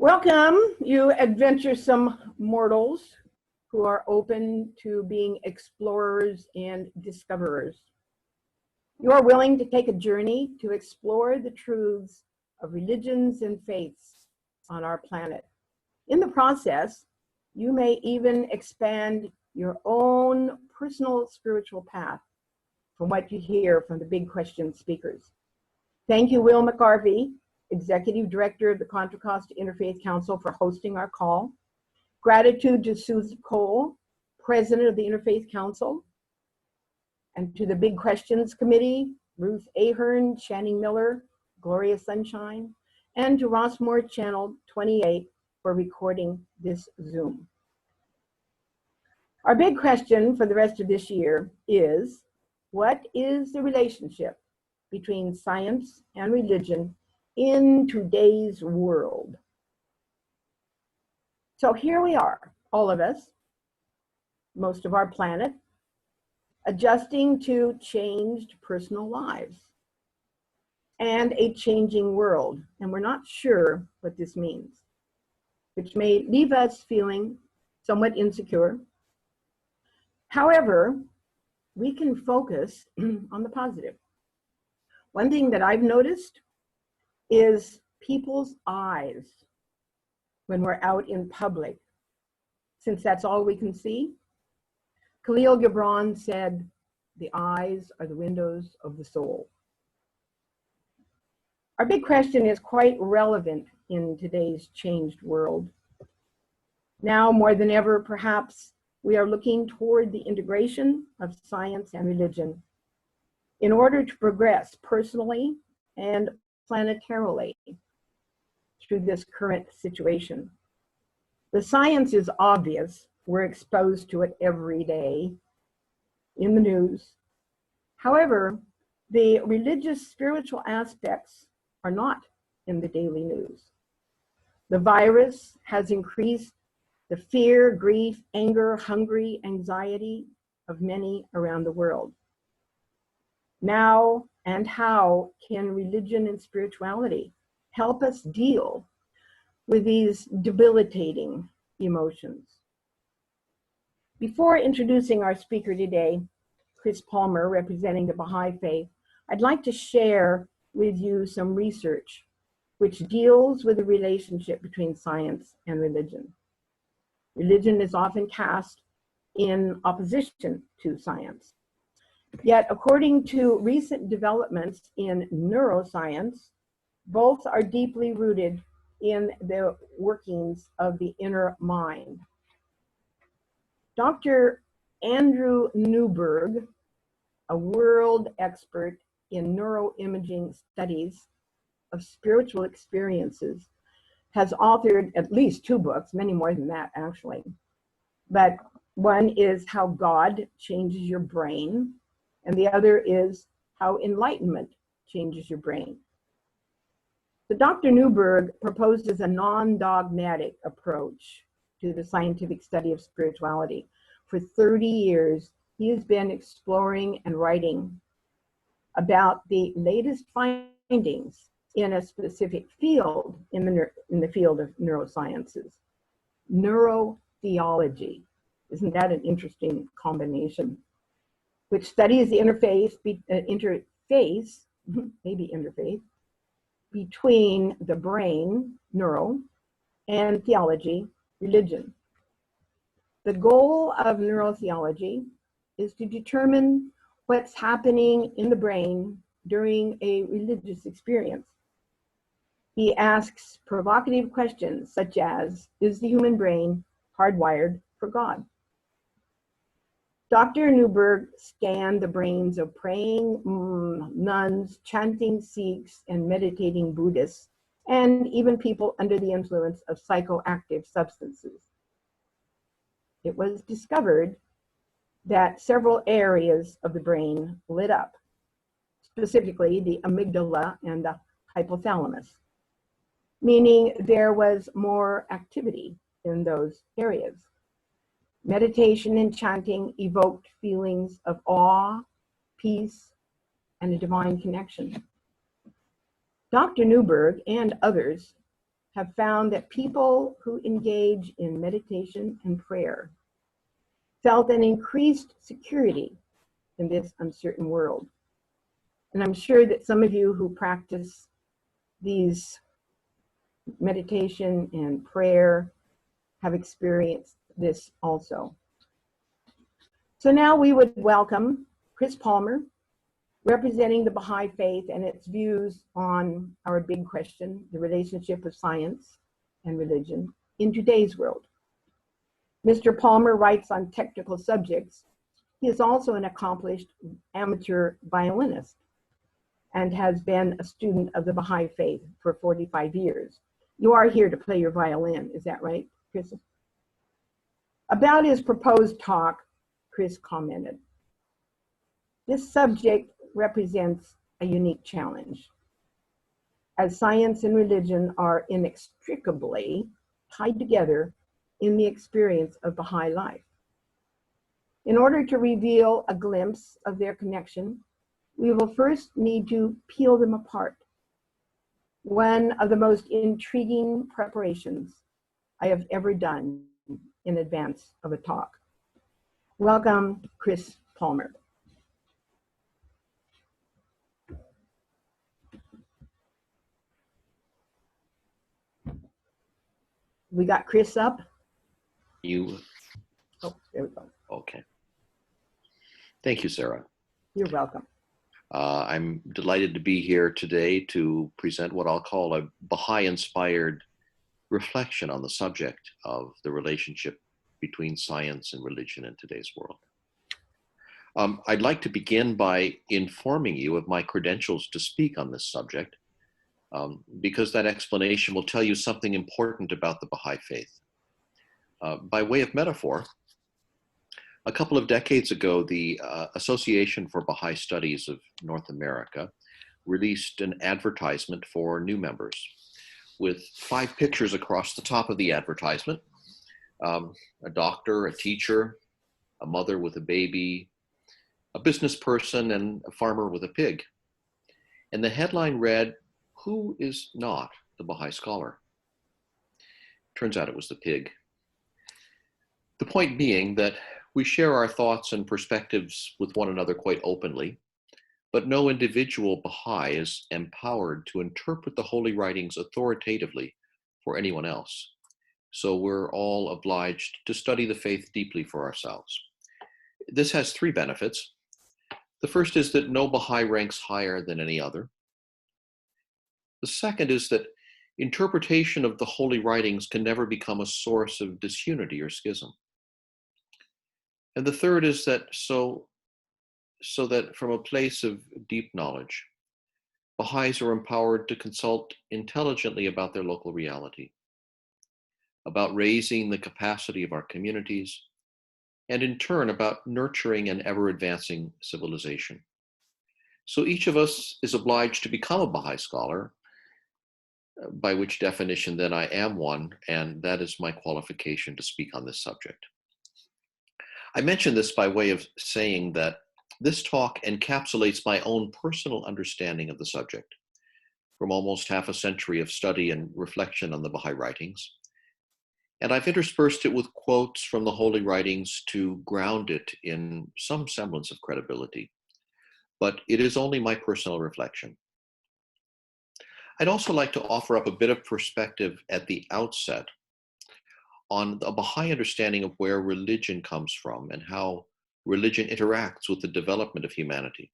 Welcome, you adventuresome mortals who are open to being explorers and discoverers. You are willing to take a journey to explore the truths of religions and faiths on our planet. In the process, you may even expand your own personal spiritual path from what you hear from the big question speakers. Thank you, Will McGarvey, Executive Director of the Contra Costa Interfaith Council, for hosting our call. Gratitude to Susan Cole, President of the Interfaith Council, and to the Big Questions Committee, Ruth Ahern, Channing Miller, Gloria Sunshine, and to Rossmoor Channel 28 for recording this Zoom. Our big question for the rest of this year is, what is the relationship between science and religion in today's world? So here we are, all of us, most of our planet, adjusting to changed personal lives and a changing world. And we're not sure what this means, which may leave us feeling somewhat insecure. However, we can focus on the positive. One thing that I've noticed is people's eyes when we're out in public, since that's all we can see. Khalil Gibran said, "The eyes are the windows of the soul." Our big question is quite relevant in today's changed world. Now more than ever, perhaps, we are looking toward the integration of science and religion in order to progress personally and planetarily through this current situation. The science is obvious. We're exposed to it every day in the news. However, the religious, spiritual aspects are not in the daily news. The virus has increased the fear, grief, anger, hunger, anxiety of many around the world. Now and how can religion and spirituality help us deal with these debilitating emotions? Before introducing our speaker today, Chris Palmer, representing the Baha'í Faith, I'd like to share with you some research which deals with the relationship between science and religion. Religion is often cast in opposition to science. Yet, according to recent developments in neuroscience, both are deeply rooted in the workings of the inner mind. Dr. Andrew Newberg, a world expert in neuroimaging studies of spiritual experiences, has authored at least 2 books, many more than that actually. But one is How God Changes Your Brain, and the other is How Enlightenment Changes Your Brain. So Dr. Newberg proposes a non-dogmatic approach to the scientific study of spirituality. For 30 years, he has been exploring and writing about the latest findings in a specific field in the field of neurosciences, neurotheology. Isn't that an interesting combination? Which studies the interface between the brain, neuro, and theology, religion. The goal of neurotheology is to determine what's happening in the brain during a religious experience. He asks provocative questions such as, is the human brain hardwired for God? Dr. Newberg scanned the brains of praying nuns, chanting Sikhs, and meditating Buddhists, and even people under the influence of psychoactive substances. It was discovered that several areas of the brain lit up, specifically the amygdala and the hypothalamus, meaning there was more activity in those areas. Meditation and chanting evoked feelings of awe, peace, and a divine connection. Dr. Newberg and others have found that people who engage in meditation and prayer felt an increased security in this uncertain world. And I'm sure that some of you who practice these meditation and prayer have experienced this also. So now we would welcome Chris Palmer, representing the Baha'í Faith and its views on our big question, the relationship of science and religion in today's world. Mr. Palmer writes on technical subjects. He is also an accomplished amateur violinist and has been a student of the Baha'í Faith for 45 years. You are here to play your violin, is that right, Chris? About his proposed talk, Chris commented, "This subject represents a unique challenge, as science and religion are inextricably tied together in the experience of Baha'i life. In order to reveal a glimpse of their connection, we will first need to peel them apart. One of the most intriguing preparations I have ever done in advance of a talk." Welcome, Chris Palmer. We got Chris up. You. Oh, there we go. Okay. Thank you, Sarah. You're welcome. I'm delighted to be here today to present what I'll call a Baha'i-inspired reflection on the subject of the relationship between science and religion in today's world. I'd like to begin by informing you of my credentials to speak on this subject, because that explanation will tell you something important about the Baha'i Faith. By way of metaphor, a couple of decades ago, the Association for Baha'i Studies of North America released an advertisement for new members with 5 pictures across the top of the advertisement. A doctor, a teacher, a mother with a baby, a business person, and a farmer with a pig. And the headline read, "Who is not the Baha'i scholar?" Turns out it was the pig. The point being that we share our thoughts and perspectives with one another quite openly, but no individual Baha'i is empowered to interpret the holy writings authoritatively for anyone else. So we're all obliged to study the faith deeply for ourselves. This has 3 benefits. The first is that no Baha'i ranks higher than any other. The second is that interpretation of the holy writings can never become a source of disunity or schism. And the third is that so that from a place of deep knowledge, Baha'is are empowered to consult intelligently about their local reality, about raising the capacity of our communities, and in turn about nurturing an ever-advancing civilization. So each of us is obliged to become a Baha'i scholar, by which definition then I am one, and that is my qualification to speak on this subject. I mention this by way of saying that this talk encapsulates my own personal understanding of the subject from almost half a century of study and reflection on the Baha'i writings. And I've interspersed it with quotes from the holy writings to ground it in some semblance of credibility. But it is only my personal reflection. I'd also like to offer up a bit of perspective at the outset on a Baha'i understanding of where religion comes from and how religion interacts with the development of humanity.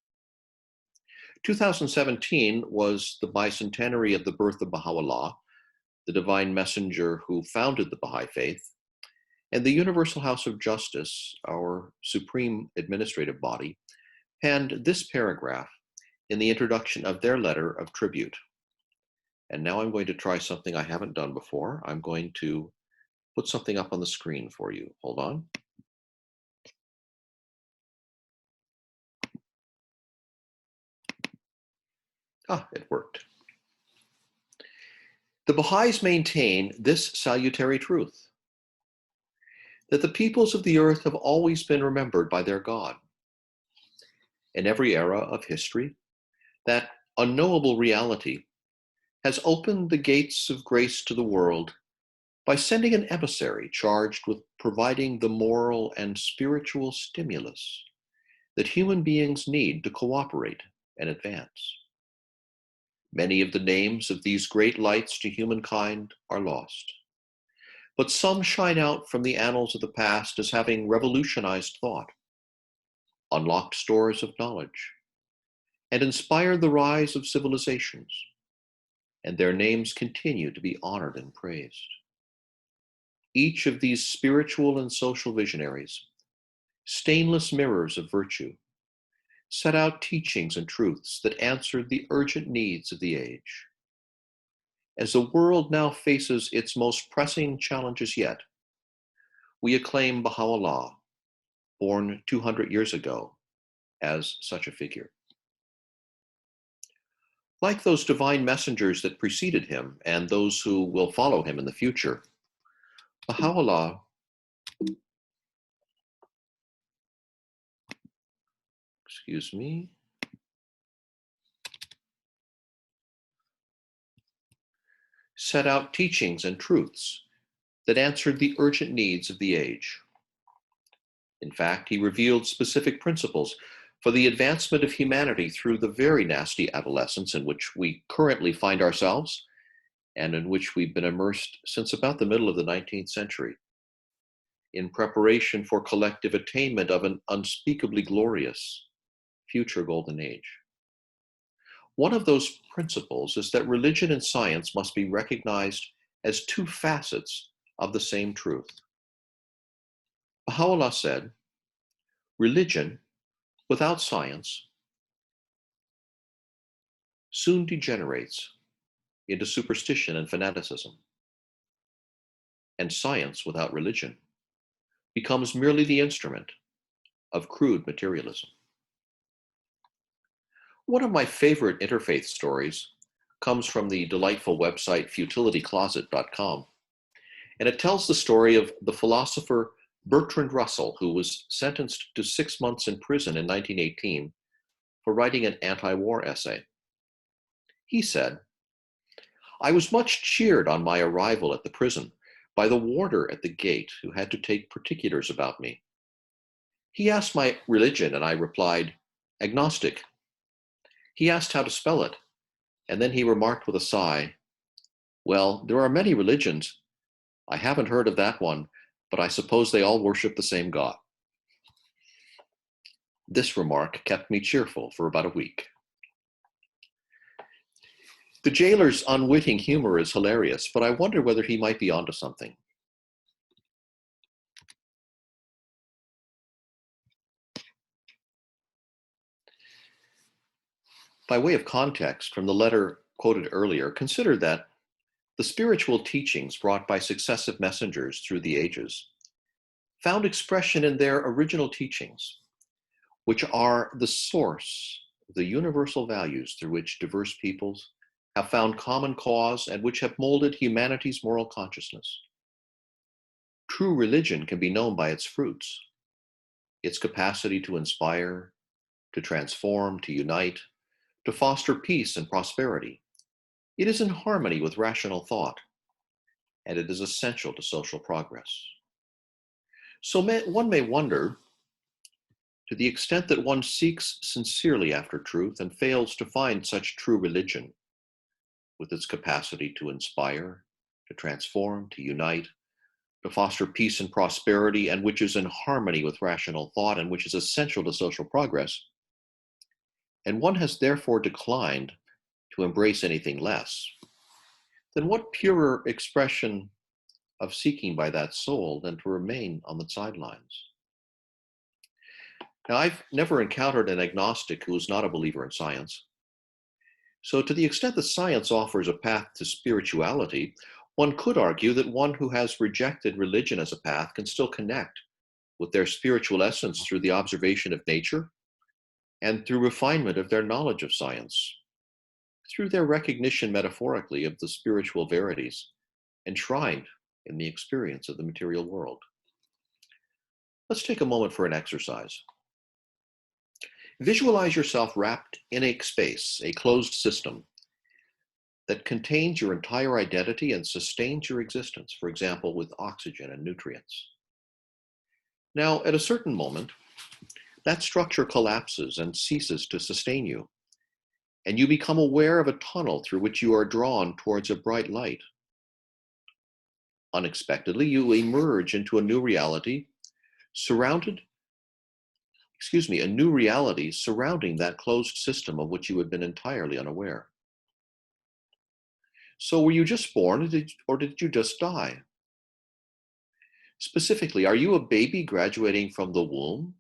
2017 was the bicentenary of the birth of Baha'u'llah, the divine messenger who founded the Baha'i Faith, and the Universal House of Justice, our supreme administrative body, penned this paragraph in the introduction of their letter of tribute. And now I'm going to try something I haven't done before. I'm going to put something up on the screen for you. Hold on. It worked. The Baha'is maintain this salutary truth, that the peoples of the earth have always been remembered by their God. In every era of history, that unknowable reality has opened the gates of grace to the world by sending an emissary charged with providing the moral and spiritual stimulus that human beings need to cooperate and advance. Many of the names of these great lights to humankind are lost, but some shine out from the annals of the past as having revolutionized thought, unlocked stores of knowledge, and inspired the rise of civilizations, and their names continue to be honored and praised. Each of these spiritual and social visionaries, stainless mirrors of virtue, set out teachings and truths that answered the urgent needs of the age. As the world now faces its most pressing challenges yet, we acclaim Baha'u'llah, born 200 years ago, as such a figure. Like those divine messengers that preceded him and those who will follow him in the future, Baha'u'llah set out teachings and truths that answered the urgent needs of the age. In fact, he revealed specific principles for the advancement of humanity through the very nasty adolescence in which we currently find ourselves and in which we've been immersed since about the middle of the 19th century, in preparation for collective attainment of an unspeakably glorious future golden age. One of those principles is that religion and science must be recognized as two facets of the same truth. Baha'u'llah said, religion without science soon degenerates into superstition and fanaticism, and science without religion becomes merely the instrument of crude materialism. One of my favorite interfaith stories comes from the delightful website futilitycloset.com, and it tells the story of the philosopher Bertrand Russell, who was sentenced to 6 months in prison in 1918 for writing an anti-war essay. He said, "I was much cheered on my arrival at the prison by the warder at the gate who had to take particulars about me. He asked my religion, and I replied, agnostic. He asked how to spell it, and then he remarked with a sigh, well, there are many religions. I haven't heard of that one, but I suppose they all worship the same God." This remark kept me cheerful for about a week. The jailer's unwitting humor is hilarious, but I wonder whether he might be onto something. By way of context, from the letter quoted earlier, consider that the spiritual teachings brought by successive messengers through the ages found expression in their original teachings, which are the source of the universal values through which diverse peoples have found common cause and which have molded humanity's moral consciousness. True religion can be known by its fruits, its capacity to inspire, to transform, to unite, to foster peace and prosperity. It is in harmony with rational thought, and it is essential to social progress. So one may wonder, to the extent that one seeks sincerely after truth and fails to find such true religion, with its capacity to inspire, to transform, to unite, to foster peace and prosperity, and which is in harmony with rational thought and which is essential to social progress, and one has therefore declined to embrace anything less, then what purer expression of seeking by that soul than to remain on the sidelines? Now, I've never encountered an agnostic who is not a believer in science. So to the extent that science offers a path to spirituality, one could argue that one who has rejected religion as a path can still connect with their spiritual essence through the observation of nature and through refinement of their knowledge of science, through their recognition metaphorically of the spiritual verities enshrined in the experience of the material world. Let's take a moment for an exercise. Visualize yourself wrapped in a space, a closed system, that contains your entire identity and sustains your existence, for example, with oxygen and nutrients. Now, at a certain moment, that structure collapses and ceases to sustain you, and you become aware of a tunnel through which you are drawn towards a bright light. Unexpectedly, you emerge into a new reality surrounding that closed system of which you had been entirely unaware. So were you just born, or did you just die? Specifically, are you a baby graduating from the womb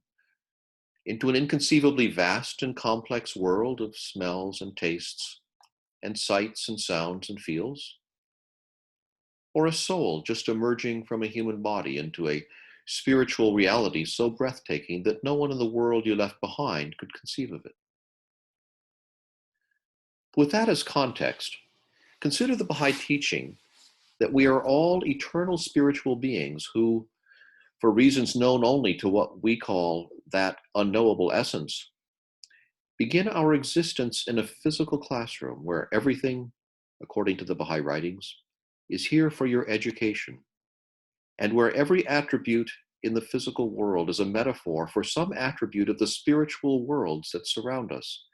into an inconceivably vast and complex world of smells and tastes and sights and sounds and feels? Or a soul just emerging from a human body into a spiritual reality so breathtaking that no one in the world you left behind could conceive of it? With that as context, consider the Baha'i teaching that we are all eternal spiritual beings who, for reasons known only to what we call that unknowable essence, begin our existence in a physical classroom where everything, according to the Baha'i writings, is here for your education, and where every attribute in the physical world is a metaphor for some attribute of the spiritual worlds that surround us,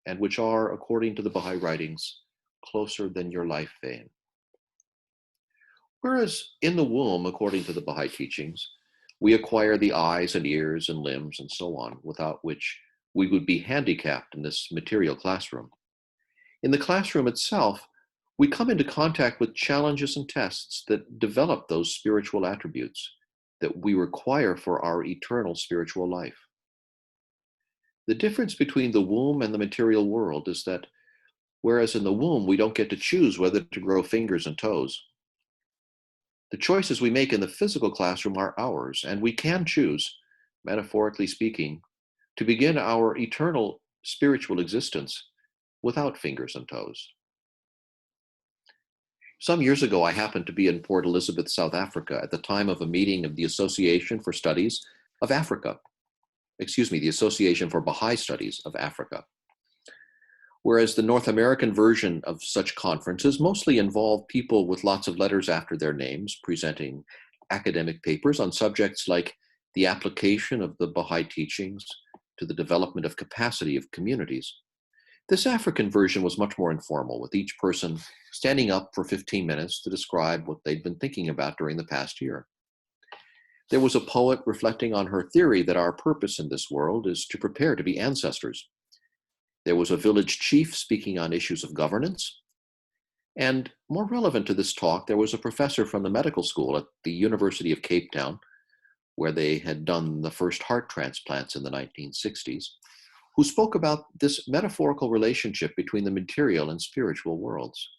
and which are, according to the Baha'i writings, closer than your life vein. Whereas in the womb, according to the Baha'i teachings, we acquire the eyes and ears and limbs and so on, without which we would be handicapped in this material classroom. In the classroom itself, we come into contact with challenges and tests that develop those spiritual attributes that we require for our eternal spiritual life. The difference between the womb and the material world is that whereas in the womb we don't get to choose whether to grow fingers and toes, the choices we make in the physical classroom are ours, and we can choose, metaphorically speaking, to begin our eternal spiritual existence without fingers and toes. Some years ago, I happened to be in Port Elizabeth, South Africa, at the time of a meeting of the Association for Studies of Africa. The Association for Baha'i Studies of Africa. Whereas the North American version of such conferences mostly involve people with lots of letters after their names presenting academic papers on subjects like the application of the Baha'i teachings to the development of capacity of communities. This African version was much more informal, with each person standing up for 15 minutes to describe what they'd been thinking about during the past year. There was a poet reflecting on her theory that our purpose in this world is to prepare to be ancestors. There was a village chief speaking on issues of governance. And more relevant to this talk, there was a professor from the medical school at the University of Cape Town, where they had done the first heart transplants in the 1960s, who spoke about this metaphorical relationship between the material and spiritual worlds.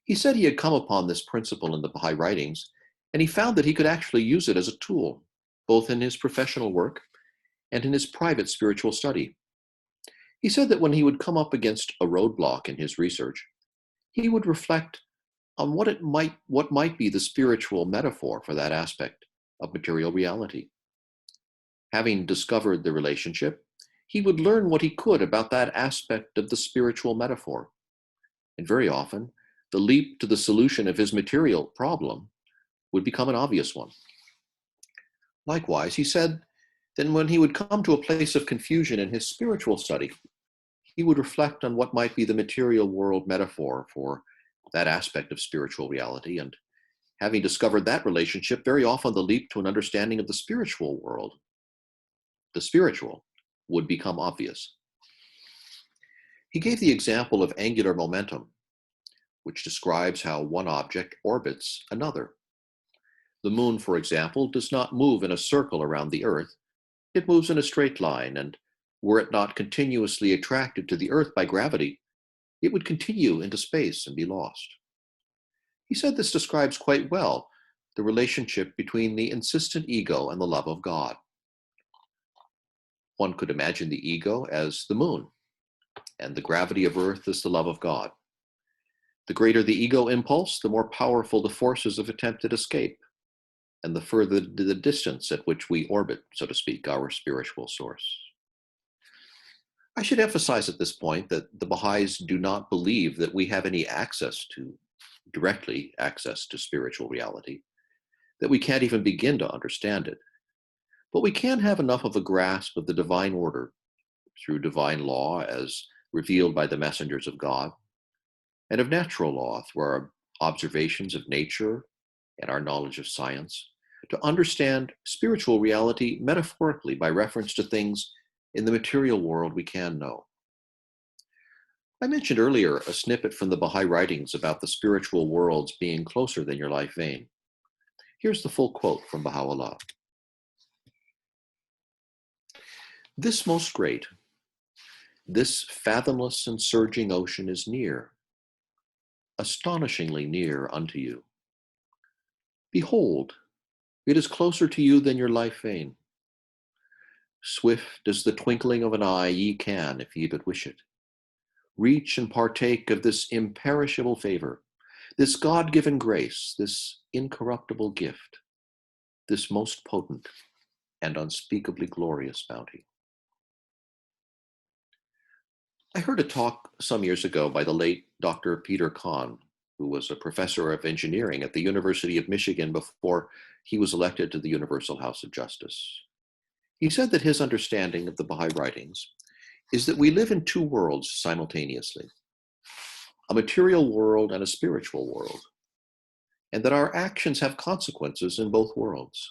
He said he had come upon this principle in the Baha'i writings, and he found that he could actually use it as a tool, both in his professional work and in his private spiritual study. He said that when he would come up against a roadblock in his research, he would reflect on what might be the spiritual metaphor for that aspect of material reality. Having discovered the relationship, he would learn what he could about that aspect of the spiritual metaphor. And very often, the leap to the solution of his material problem would become an obvious one. Likewise, he said, then when he would come to a place of confusion in his spiritual study, he would reflect on what might be the material world metaphor for that aspect of spiritual reality, and having discovered that relationship, very often the leap to an understanding of the spiritual world, the spiritual, would become obvious. He gave the example of angular momentum, which describes how one object orbits another. The moon, for example, does not move in a circle around the Earth. It moves in a straight line, and were it not continuously attracted to the Earth by gravity, it would continue into space and be lost. He said this describes quite well the relationship between the insistent ego and the love of God. One could imagine the ego as the moon, and the gravity of Earth as the love of God. The greater the ego impulse, the more powerful the forces of attempted escape, and the further the distance at which we orbit, so to speak, our spiritual source. I should emphasize at this point that the Baha'is do not believe that we have any directly access to spiritual reality, that we can't even begin to understand it. But we can have enough of a grasp of the divine order through divine law as revealed by the messengers of God, and of natural law through our observations of nature and our knowledge of science, to understand spiritual reality metaphorically by reference to things in the material world we can know. I mentioned earlier a snippet from the Baha'i writings about the spiritual worlds being closer than your life vein. Here's the full quote from Baha'u'llah. This most great, this fathomless and surging ocean is near, astonishingly near unto you. Behold, it is closer to you than your life vein. Swift as the twinkling of an eye ye can, if ye but wish it, reach and partake of this imperishable favor, this God-given grace, this incorruptible gift, this most potent and unspeakably glorious bounty. I heard a talk some years ago by the late Dr. Peter Kahn, who was a professor of engineering at the University of Michigan before he was elected to the Universal House of Justice. He said that his understanding of the Baha'i writings is that we live in two worlds simultaneously, a material world and a spiritual world, and that our actions have consequences in both worlds.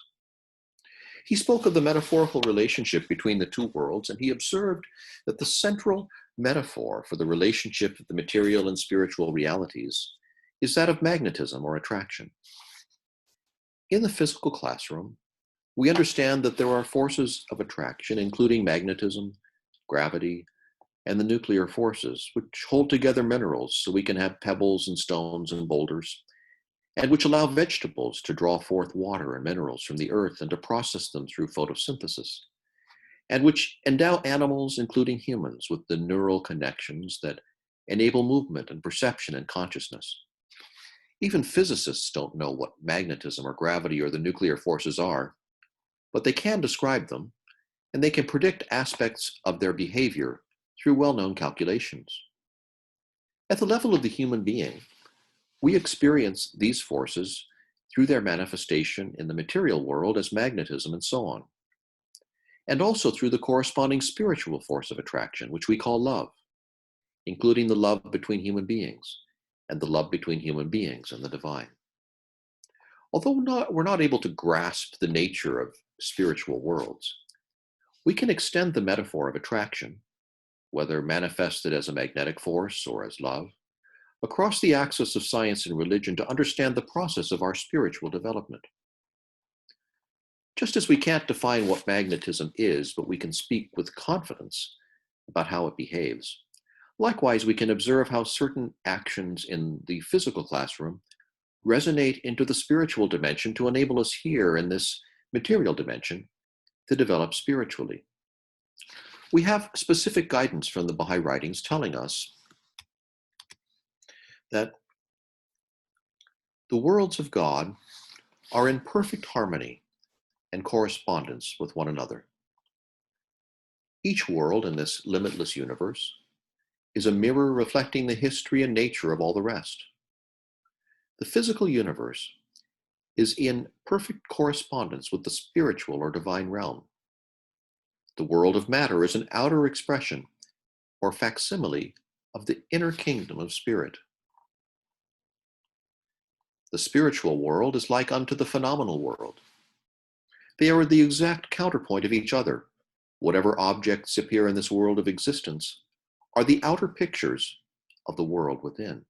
He spoke of the metaphorical relationship between the two worlds, and he observed that the central metaphor for the relationship of the material and spiritual realities is that of magnetism or attraction. In the physical classroom, we understand that there are forces of attraction, including magnetism, gravity, and the nuclear forces, which hold together minerals so we can have pebbles and stones and boulders, and which allow vegetables to draw forth water and minerals from the earth and to process them through photosynthesis, and which endow animals, including humans, with the neural connections that enable movement and perception and consciousness. Even physicists don't know what magnetism or gravity or the nuclear forces are, but they can describe them, and they can predict aspects of their behavior through well-known calculations. At the level of the human being, we experience these forces through their manifestation in the material world as magnetism and so on, and also through the corresponding spiritual force of attraction, which we call love, including the love between human beings and the love between human beings and the divine. Although we're not able to grasp the nature of spiritual worlds, we can extend the metaphor of attraction, whether manifested as a magnetic force or as love, across the axis of science and religion to understand the process of our spiritual development. Just as we can't define what magnetism is, but we can speak with confidence about how it behaves, likewise, we can observe how certain actions in the physical classroom resonate into the spiritual dimension to enable us here in this material dimension to develop spiritually. We have specific guidance from the Baha'i writings telling us that the worlds of God are in perfect harmony and correspondence with one another. Each world in this limitless universe is a mirror reflecting the history and nature of all the rest. The physical universe is in perfect correspondence with the spiritual or divine realm. The world of matter is an outer expression or facsimile of the inner kingdom of spirit. The spiritual world is like unto the phenomenal world. They are the exact counterpoint of each other. Whatever objects appear in this world of existence are the outer pictures of the world within.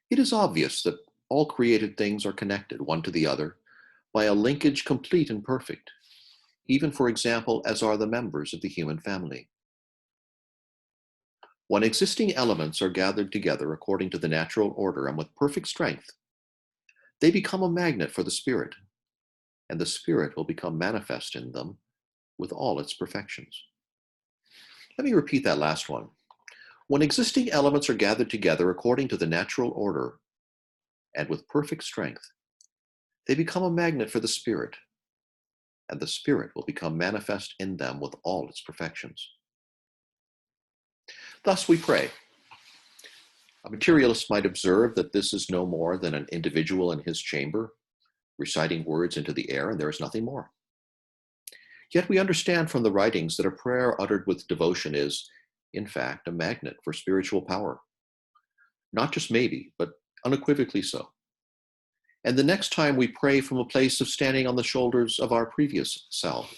It is obvious that all created things are connected one to the other by a linkage complete and perfect, even, for example, as are the members of the human family. When existing elements are gathered together according to the natural order and with perfect strength, they become a magnet for the spirit, and the spirit will become manifest in them with all its perfections. Let me repeat that last one. When existing elements are gathered together according to the natural order and with perfect strength, they become a magnet for the spirit, and the spirit will become manifest in them with all its perfections. Thus we pray. A materialist might observe that this is no more than an individual in his chamber, reciting words into the air, and there is nothing more. Yet we understand from the writings that a prayer uttered with devotion is, in fact, a magnet for spiritual power. Not just maybe, but unequivocally so. And the next time we pray from a place of standing on the shoulders of our previous self,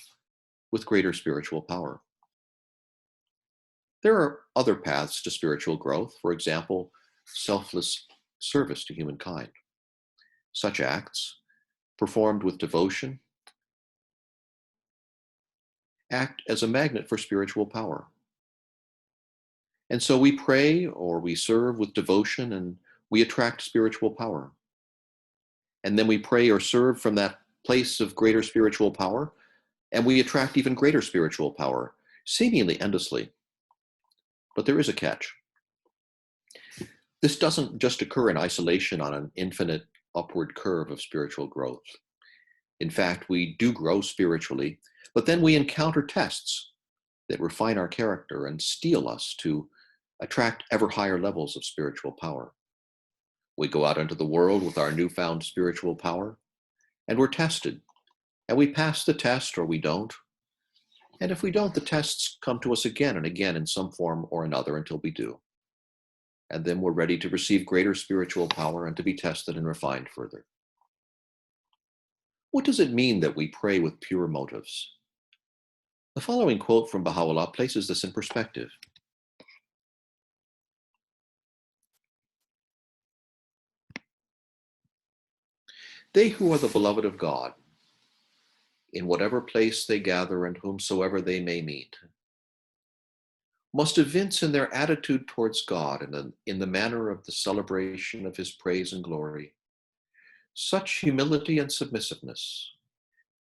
with greater spiritual power. There are other paths to spiritual growth, for example, selfless service to humankind. Such acts, performed with devotion, act as a magnet for spiritual power. And so we pray or we serve with devotion and we attract spiritual power. And then we pray or serve from that place of greater spiritual power, and we attract even greater spiritual power, seemingly endlessly. But there is a catch. This doesn't just occur in isolation on an infinite upward curve of spiritual growth. In fact, we do grow spiritually, but then we encounter tests that refine our character and steel us to attract ever higher levels of spiritual power. We go out into the world with our newfound spiritual power, and we're tested. And we pass the test or we don't. And if we don't, the tests come to us again and again in some form or another until we do. And then we're ready to receive greater spiritual power and to be tested and refined further. What does it mean that we pray with pure motives? The following quote from Baha'u'llah places this in perspective. They who are the beloved of God, in whatever place they gather and whomsoever they may meet, must evince in their attitude towards God and in the manner of the celebration of his praise and glory such humility and submissiveness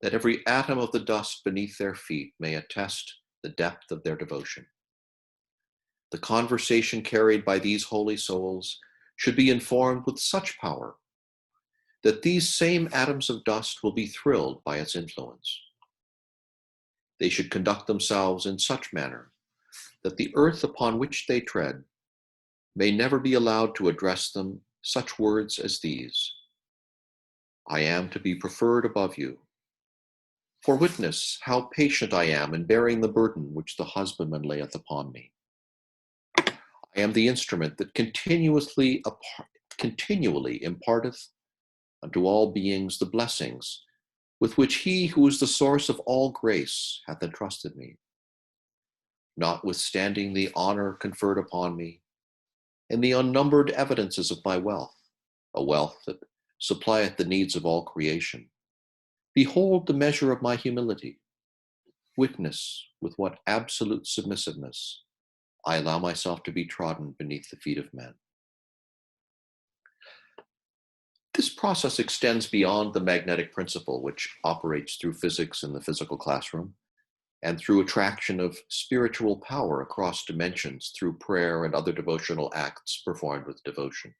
that every atom of the dust beneath their feet may attest the depth of their devotion. The conversation carried by these holy souls should be informed with such power that these same atoms of dust will be thrilled by its influence. They should conduct themselves in such manner that the earth upon which they tread may never be allowed to address them such words as these: I am to be preferred above you. For witness how patient I am in bearing the burden which the husbandman layeth upon me. I am the instrument that continually imparteth unto all beings the blessings with which he who is the source of all grace hath entrusted me, notwithstanding the honor conferred upon me and the unnumbered evidences of my wealth, a wealth that supplieth the needs of all creation. Behold the measure of my humility. Witness with what absolute submissiveness I allow myself to be trodden beneath the feet of men. This process extends beyond the magnetic principle, which operates through physics in the physical classroom, and through attraction of spiritual power across dimensions through prayer and other devotional acts performed with devotion.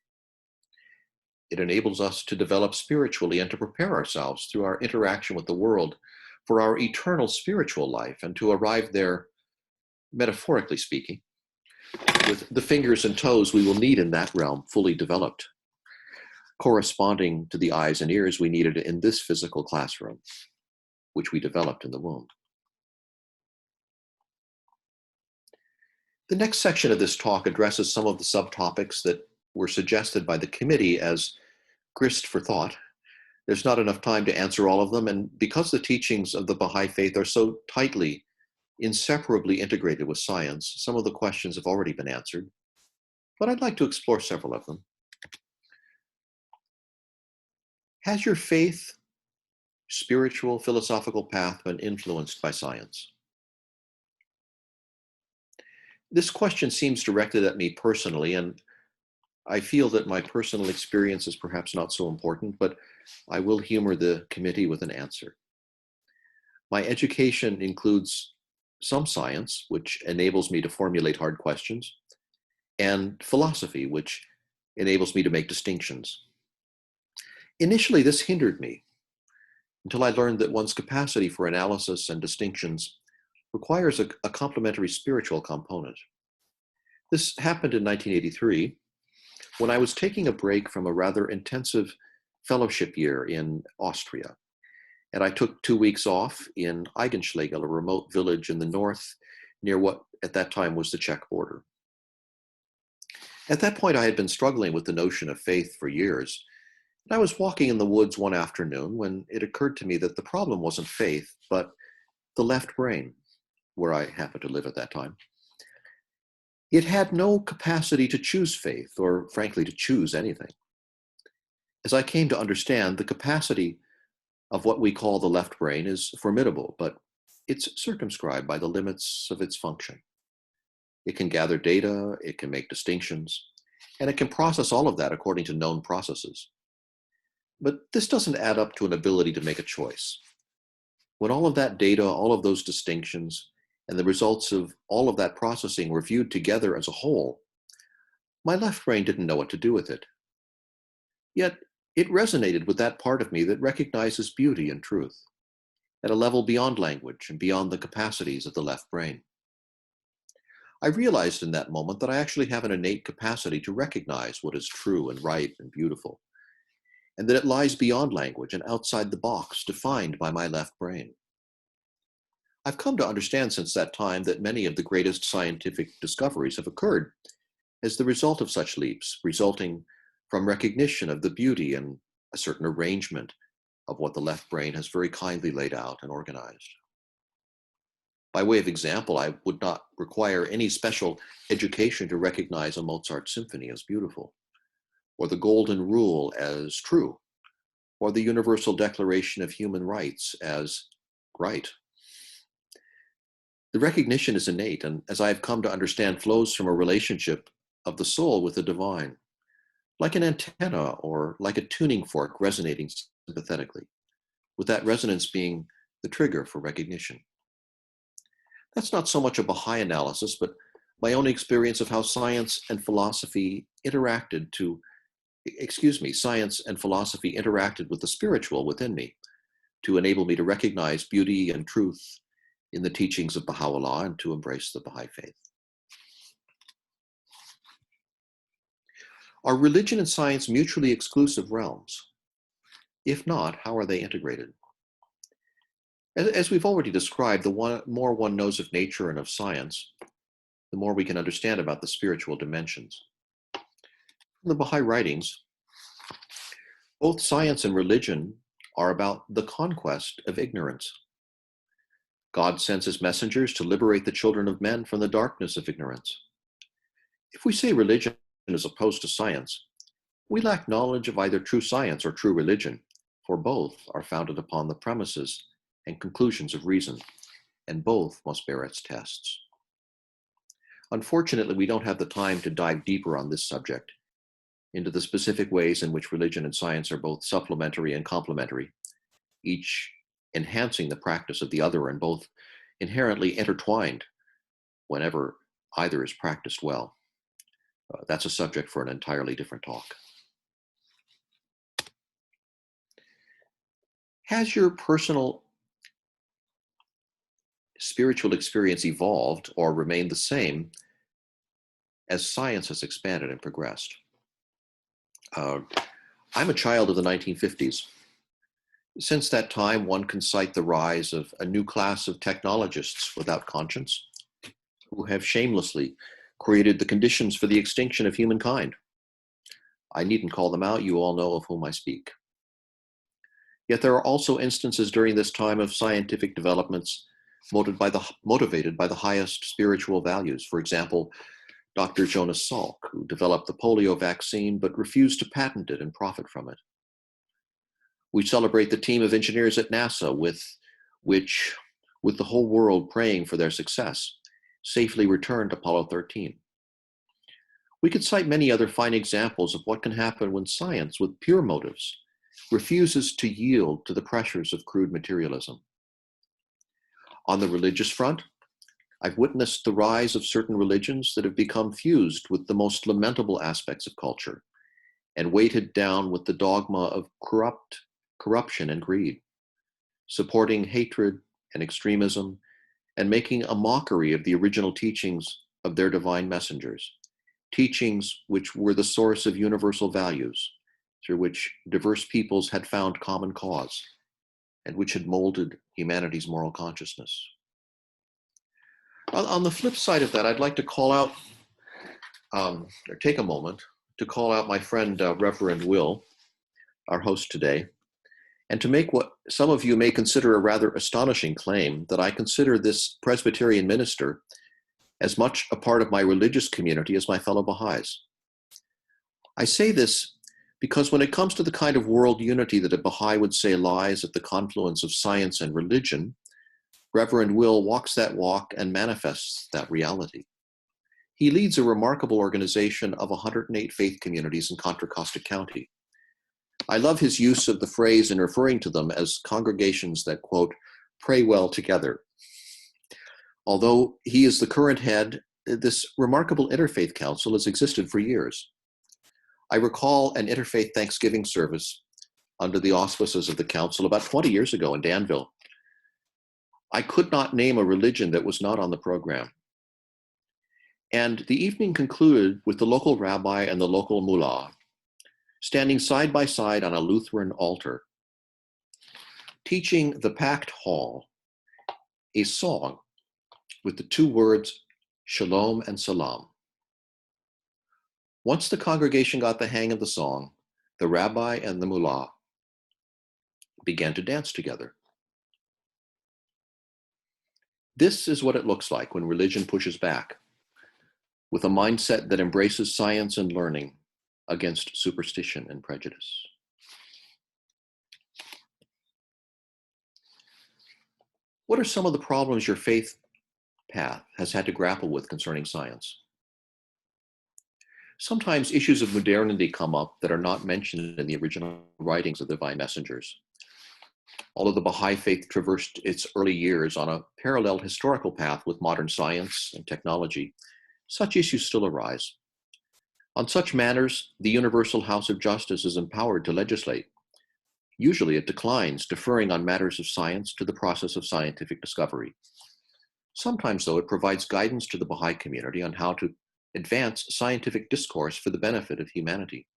It enables us to develop spiritually and to prepare ourselves through our interaction with the world for our eternal spiritual life, and to arrive there, metaphorically speaking, with the fingers and toes we will need in that realm fully developed, corresponding to the eyes and ears we needed in this physical classroom, which we developed in the womb. The next section of this talk addresses some of the subtopics that were suggested by the committee as grist for thought. There's not enough time to answer all of them, and because the teachings of the Baha'í Faith are so tightly, inseparably integrated with science, some of the questions have already been answered, but I'd like to explore several of them. Has your faith, spiritual, philosophical path been influenced by science? This question seems directed at me personally, and I feel that my personal experience is perhaps not so important, but I will humor the committee with an answer. My education includes some science, which enables me to formulate hard questions, and philosophy, which enables me to make distinctions. Initially, this hindered me until I learned that one's capacity for analysis and distinctions requires a complementary spiritual component. This happened in 1983 when I was taking a break from a rather intensive fellowship year in Austria. And I took 2 weeks off in Eigenschlegel, a remote village in the north near what at that time was the Czech border. At that point, I had been struggling with the notion of faith for years. And I was walking in the woods one afternoon when it occurred to me that the problem wasn't faith, but the left brain, where I happened to live at that time. It had no capacity to choose faith, or frankly, to choose anything. As I came to understand, the capacity of what we call the left brain is formidable, but it's circumscribed by the limits of its function. It can gather data, it can make distinctions, and it can process all of that according to known processes. But this doesn't add up to an ability to make a choice. When all of that data, all of those distinctions, and the results of all of that processing were viewed together as a whole, my left brain didn't know what to do with it. Yet it resonated with that part of me that recognizes beauty and truth at a level beyond language and beyond the capacities of the left brain. I realized in that moment that I actually have an innate capacity to recognize what is true and right and beautiful, and that it lies beyond language and outside the box defined by my left brain. I've come to understand since that time that many of the greatest scientific discoveries have occurred as the result of such leaps, resulting from recognition of the beauty and a certain arrangement of what the left brain has very kindly laid out and organized. By way of example, I would not require any special education to recognize a Mozart symphony as beautiful, or the Golden Rule as true, or the Universal Declaration of Human Rights as right. The recognition is innate, and as I have come to understand, flows from a relationship of the soul with the divine, like an antenna or like a tuning fork resonating sympathetically, with that resonance being the trigger for recognition. That's not so much a Baha'i analysis, but my own experience of how science and philosophy interacted with the spiritual within me to enable me to recognize beauty and truth in the teachings of Baha'u'llah and to embrace the Baha'í Faith. Are religion and science mutually exclusive realms? If not, how are they integrated? As we've already described, the more one knows of nature and of science, the more we can understand about the spiritual dimensions. In the Baha'i writings, both science and religion are about the conquest of ignorance. God sends his messengers to liberate the children of men from the darkness of ignorance. If we say religion is opposed to science, we lack knowledge of either true science or true religion, for both are founded upon the premises and conclusions of reason, and both must bear its tests. Unfortunately, we don't have the time to dive deeper on this subject, into the specific ways in which religion and science are both supplementary and complementary, each enhancing the practice of the other and both inherently intertwined whenever either is practiced well. That's a subject for an entirely different talk. Has your personal spiritual experience evolved or remained the same as science has expanded and progressed? I'm a child of the 1950s. Since that time, one can cite the rise of a new class of technologists without conscience who have shamelessly created the conditions for the extinction of humankind. I needn't call them out, you all know of whom I speak. Yet there are also instances during this time of scientific developments motivated by the highest spiritual values. For example, Dr. Jonas Salk, who developed the polio vaccine but refused to patent it and profit from it. We celebrate the team of engineers at NASA with the whole world praying for their success, safely returned Apollo 13. We could cite many other fine examples of what can happen when science, with pure motives, refuses to yield to the pressures of crude materialism. On the religious front, I've witnessed the rise of certain religions that have become fused with the most lamentable aspects of culture and weighted down with the dogma of corruption and greed, supporting hatred and extremism and making a mockery of the original teachings of their divine messengers, teachings which were the source of universal values, through which diverse peoples had found common cause, and which had molded humanity's moral consciousness. On the flip side of that, I'd like to call out, or take a moment to call out my friend Reverend Will, our host today, and to make what some of you may consider a rather astonishing claim, that I consider this Presbyterian minister as much a part of my religious community as my fellow Baha'is. I say this because when it comes to the kind of world unity that a Baha'i would say lies at the confluence of science and religion, Reverend Will walks that walk and manifests that reality. He leads a remarkable organization of 108 faith communities in Contra, Costa County. I love his use of the phrase in referring to them as congregations that, quote, pray well together. Although he is the current head, this remarkable Interfaith Council has existed for years. I recall an Interfaith Thanksgiving service under the auspices of the council about 20 years ago in Danville. I could not name a religion that was not on the program. And the evening concluded with the local rabbi and the local mullah standing side by side on a Lutheran altar, teaching the packed hall a song with the two words, Shalom and Salam. Once the congregation got the hang of the song, the rabbi and the mullah began to dance together. This is what it looks like when religion pushes back, with a mindset that embraces science and learning against superstition and prejudice. What are some of the problems your faith path has had to grapple with concerning science? Sometimes issues of modernity come up that are not mentioned in the original writings of the divine messengers. Although the Baha'í Faith traversed its early years on a parallel historical path with modern science and technology, such issues still arise. On such matters, the Universal House of Justice is empowered to legislate. Usually it declines, deferring on matters of science to the process of scientific discovery. Sometimes, though, it provides guidance to the Baha'i community on how to advance scientific discourse for the benefit of humanity.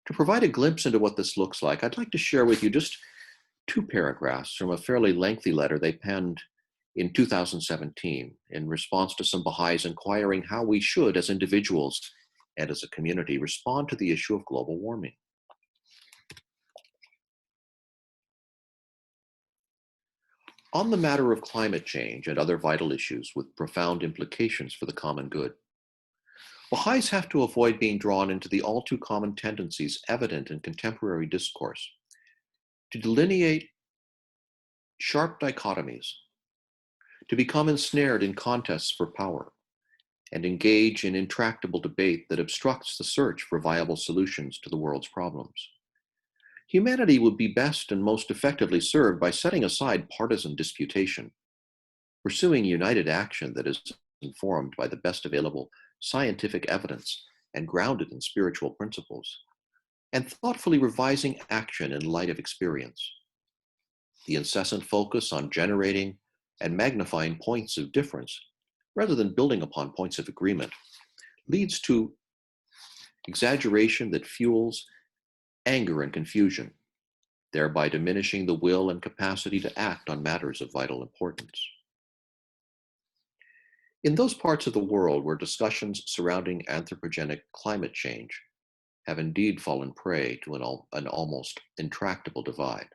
To provide a glimpse into what this looks like, I'd like to share with you just 2 paragraphs from a fairly lengthy letter they penned in 2017 in response to some Baha'is inquiring how we should, as individuals and as a community, respond to the issue of global warming. On the matter of climate change and other vital issues with profound implications for the common good, Baha'is have to avoid being drawn into the all too common tendencies evident in contemporary discourse to delineate sharp dichotomies, to become ensnared in contests for power, and engage in intractable debate that obstructs the search for viable solutions to the world's problems. Humanity would be best and most effectively served by setting aside partisan disputation, pursuing united action that is informed by the best available scientific evidence and grounded in spiritual principles, and thoughtfully revising action in light of experience. The incessant focus on generating and magnifying points of difference, rather than building upon points of agreement, leads to exaggeration that fuels anger and confusion, thereby diminishing the will and capacity to act on matters of vital importance. In those parts of the world where discussions surrounding anthropogenic climate change have indeed fallen prey to an almost intractable divide,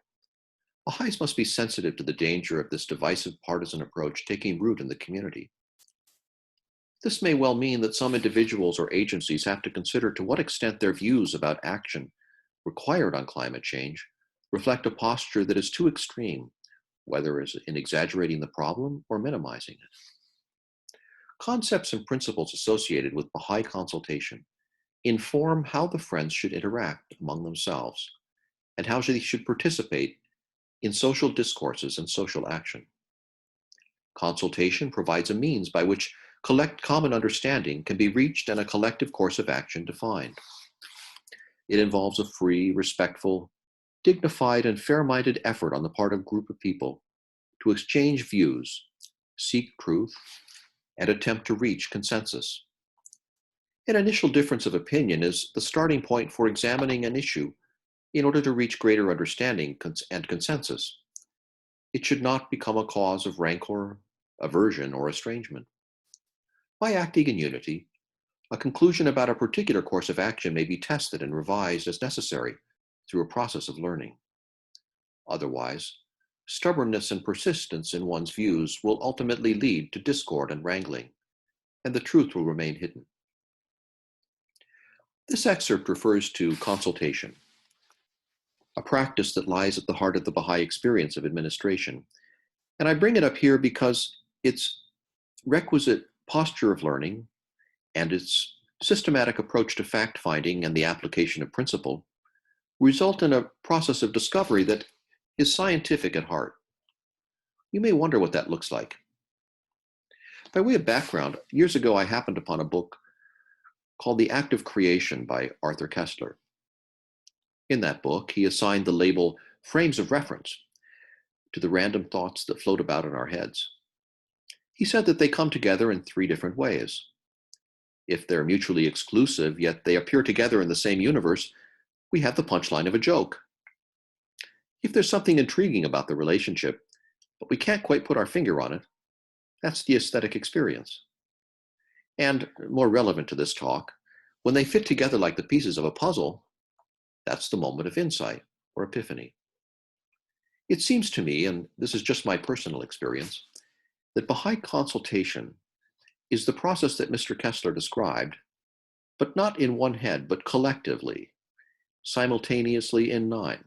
Baha'is must be sensitive to the danger of this divisive partisan approach taking root in the community. This may well mean that some individuals or agencies have to consider to what extent their views about action required on climate change reflect a posture that is too extreme, whether it's in exaggerating the problem or minimizing it. Concepts and principles associated with Baha'i consultation inform how the friends should interact among themselves and how they should participate in social discourses and social action. Consultation provides a means by which common understanding can be reached and a collective course of action defined. It involves a free, respectful, dignified, and fair-minded effort on the part of a group of people to exchange views, seek truth, and attempt to reach consensus. An initial difference of opinion is the starting point for examining an issue in order to reach greater understanding and consensus. It should not become a cause of rancor, aversion, or estrangement. By acting in unity, a conclusion about a particular course of action may be tested and revised as necessary through a process of learning. Otherwise, stubbornness and persistence in one's views will ultimately lead to discord and wrangling, and the truth will remain hidden. This excerpt refers to consultation, a practice that lies at the heart of the Baha'i experience of administration. And I bring it up here because its requisite posture of learning and its systematic approach to fact-finding and the application of principle result in a process of discovery that is scientific at heart. You may wonder what that looks like. By way of background, years ago I happened upon a book called The Act of Creation by Arthur Koestler. In that book, he assigned the label frames of reference to the random thoughts that float about in our heads. He said that they come together in three different ways. If they're mutually exclusive, yet they appear together in the same universe, we have the punchline of a joke. If there's something intriguing about the relationship, but we can't quite put our finger on it, that's the aesthetic experience. And more relevant to this talk, when they fit together like the pieces of a puzzle, that's the moment of insight or epiphany. It seems to me, and this is just my personal experience, that Baha'i consultation is the process that Mr. Koestler described, but not in one head, but collectively, simultaneously in 9.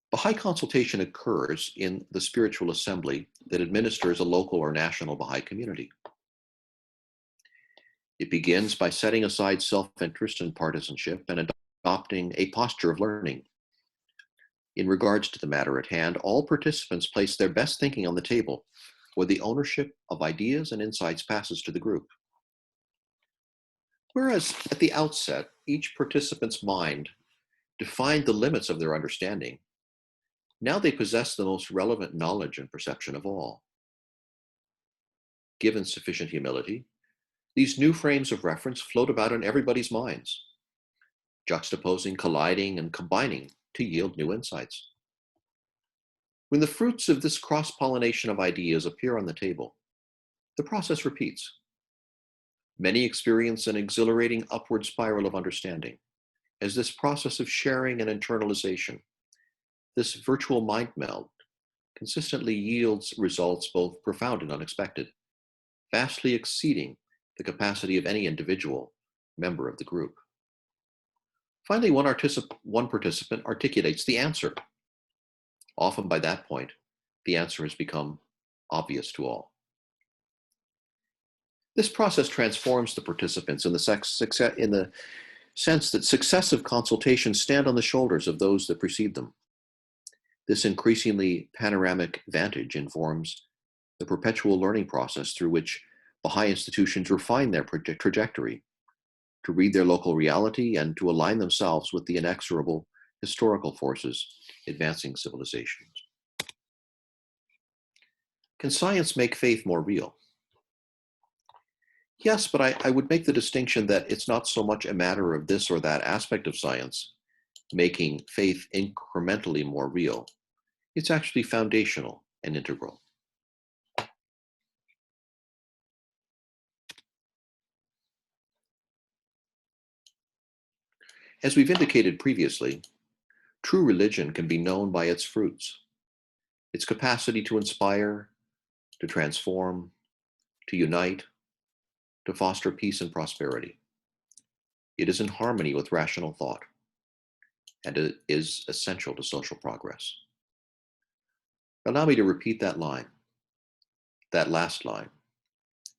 Baha'i consultation occurs in the spiritual assembly that administers a local or national Baha'i community. It begins by setting aside self-interest and partisanship and adopting a posture of learning. In regards to the matter at hand, all participants place their best thinking on the table, where the ownership of ideas and insights passes to the group. Whereas at the outset, each participant's mind defined the limits of their understanding, now they possess the most relevant knowledge and perception of all. Given sufficient humility, these new frames of reference float about in everybody's minds, juxtaposing, colliding, and combining to yield new insights. When the fruits of this cross-pollination of ideas appear on the table, the process repeats. Many experience an exhilarating upward spiral of understanding as this process of sharing and internalization, this virtual mind meld, consistently yields results both profound and unexpected, vastly exceeding the capacity of any individual member of the group. Finally, one participant articulates the answer. Often by that point, the answer has become obvious to all. This process transforms the participants in the sense that successive consultations stand on the shoulders of those that precede them. This increasingly panoramic vantage informs the perpetual learning process through which Baha'i institutions refine their trajectory to read their local reality and to align themselves with the inexorable historical forces advancing civilizations. Can science make faith more real? Yes, but I would make the distinction that it's not so much a matter of this or that aspect of science making faith incrementally more real. It's actually foundational and integral. As we've indicated previously, true religion can be known by its fruits, its capacity to inspire, to transform, to unite, to foster peace and prosperity. It is in harmony with rational thought, and it is essential to social progress. Allow me to repeat that line, that last line.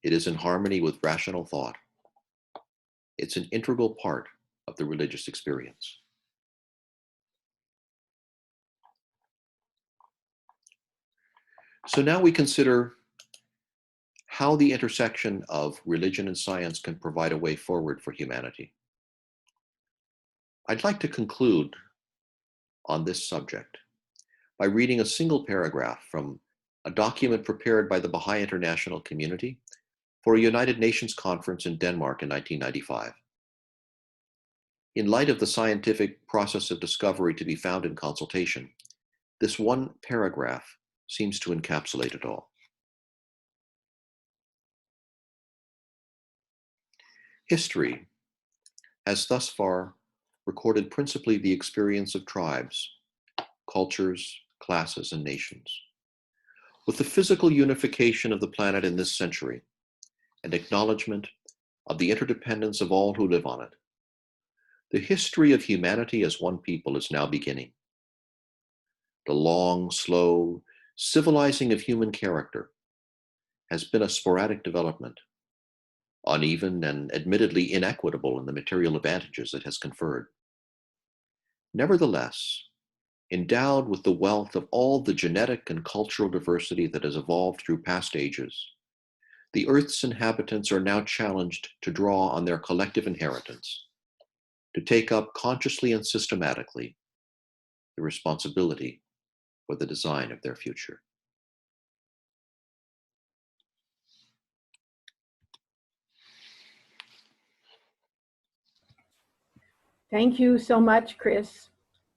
It is in harmony with rational thought. It's an integral part of the religious experience. So now we consider how the intersection of religion and science can provide a way forward for humanity. I'd like to conclude on this subject by reading a single paragraph from a document prepared by the Baha'i International Community for a United Nations conference in Denmark in 1995. In light of the scientific process of discovery to be found in consultation, this one paragraph seems to encapsulate it all. History has thus far recorded principally the experience of tribes, cultures, classes, and nations. With the physical unification of the planet in this century, and acknowledgement of the interdependence of all who live on it, the history of humanity as one people is now beginning. The long, slow civilizing of human character has been a sporadic development, uneven and admittedly inequitable in the material advantages it has conferred. Nevertheless, endowed with the wealth of all the genetic and cultural diversity that has evolved through past ages, the Earth's inhabitants are now challenged to draw on their collective inheritance, to take up consciously and systematically the responsibility for the design of their future. Thank you so much, Chris.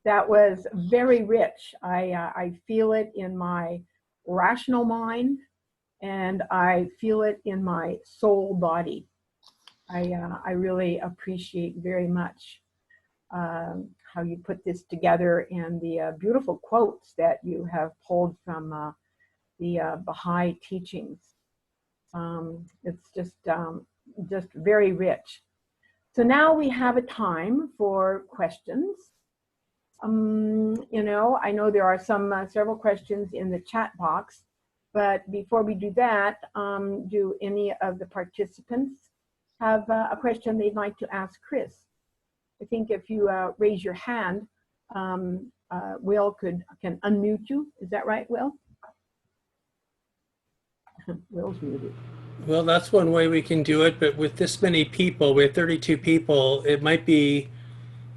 That was very rich. I feel it in my rational mind, and I feel it in my soul body. I really appreciate very much how you put this together, and the beautiful quotes that you have pulled from the Baha'í teachings. It's just very rich. So now we have a time for questions. I know there are several questions in the chat box, but before we do that, do any of the participants have a question they'd like to ask Chris? I think if you raise your hand, Will can unmute you. Is that right, Will? Will's muted. Well, that's one way we can do it, but with this many people, we have 32 people, it might be,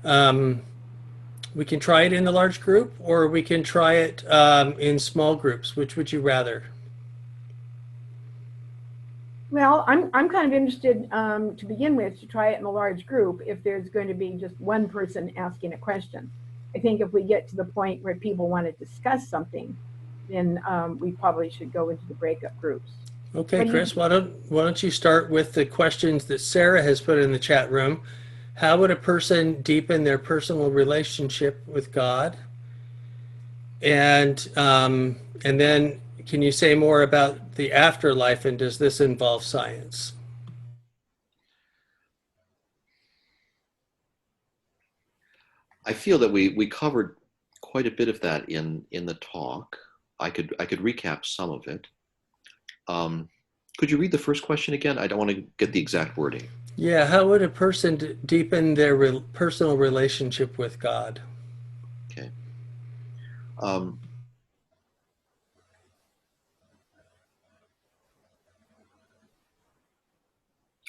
we can try it in a large group, or we can try it in small groups. Which would you rather? Well, I'm kind of interested to begin with to try it in a large group if there's going to be just one person asking a question. I think if we get to the point where people want to discuss something, then we probably should go into the breakup groups. Okay, Chris, why don't you start with the questions that Sarah has put in the chat room. How would a person deepen their personal relationship with God? And then can you say more about the afterlife, and does this involve science? I feel that we covered quite a bit of that in the talk. I could recap some of it. Could you read the first question again? I don't want to get the exact wording. Yeah, how would a person deepen their personal relationship with God? Okay.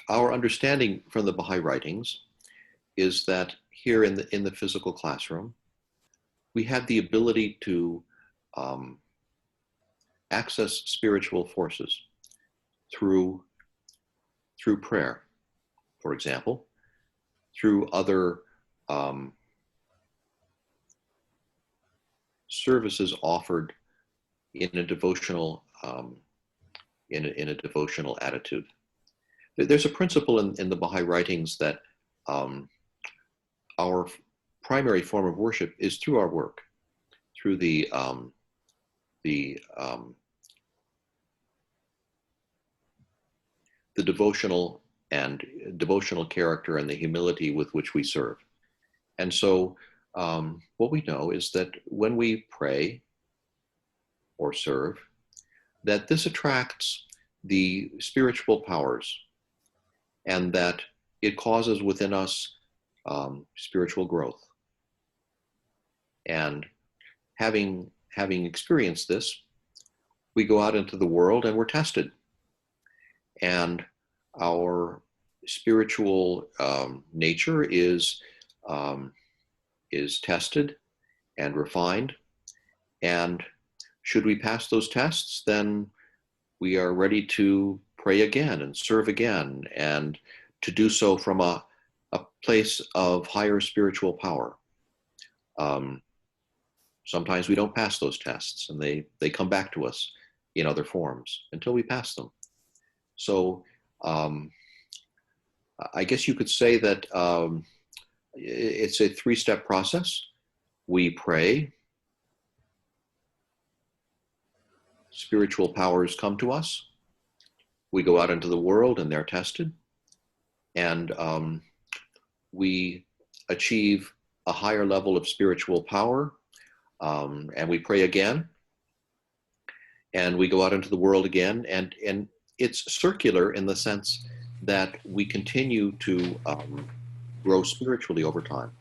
Our understanding from the Baha'i writings is that here in the physical classroom, we have the ability to access spiritual forces through prayer, for example, through other services offered in a devotional in a devotional attitude. There's a principle in the Baha'i writings that our primary form of worship is through our work, through the devotional character and the humility with which we serve. And so what we know is that when we pray or serve, that this attracts the spiritual powers, and that it causes within us spiritual growth. And having experienced this, we go out into the world and we're tested. And our spiritual nature is tested and refined. And should we pass those tests, then we are ready to pray again and serve again, and to do so from a place of higher spiritual power. Sometimes we don't pass those tests, and they come back to us in other forms until we pass them. So I guess you could say that it's a three-step process. We pray, spiritual powers come to us, we go out into the world and they're tested, and we achieve a higher level of spiritual power, and we pray again, and we go out into the world again, and it's circular in the sense that we continue to grow spiritually over time.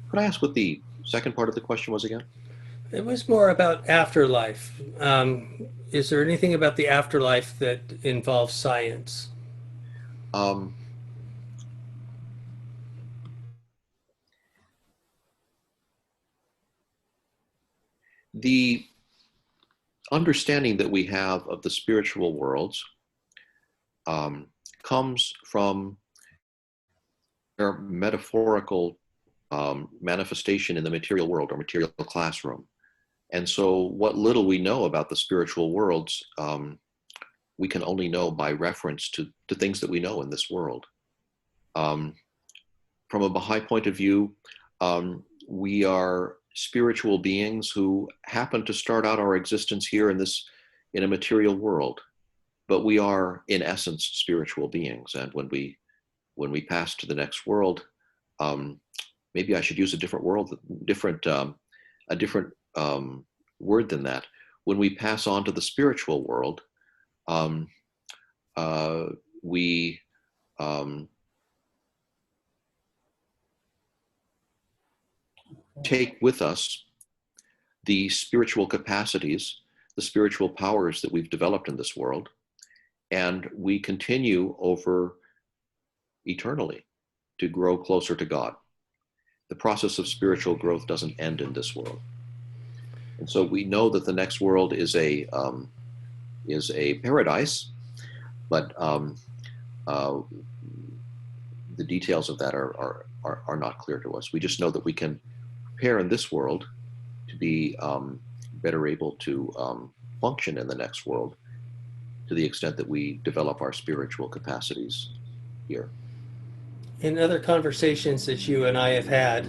Could I ask what the second part of the question was again? It was more about afterlife. Is there anything about the afterlife that involves science? The understanding that we have of the spiritual worlds comes from their metaphorical manifestation in the material world or material classroom. And so what little we know about the spiritual worlds, we can only know by reference to things that we know in this world. From a Baha'i point of view, we are spiritual beings who happen to start out our existence here in a material world, but we are in essence spiritual beings. And when we pass to the next world, maybe I should use a different word than that. When we pass on to the spiritual world, we take with us the spiritual capacities, the spiritual powers that we've developed in this world, and we continue over eternally to grow closer to God. The process of spiritual growth doesn't end in this world. And so we know that the next world is a paradise, but the details of that are not clear to us. We just know that we can prepare in this world to be better able to function in the next world to the extent that we develop our spiritual capacities here. In other conversations that you and I have had,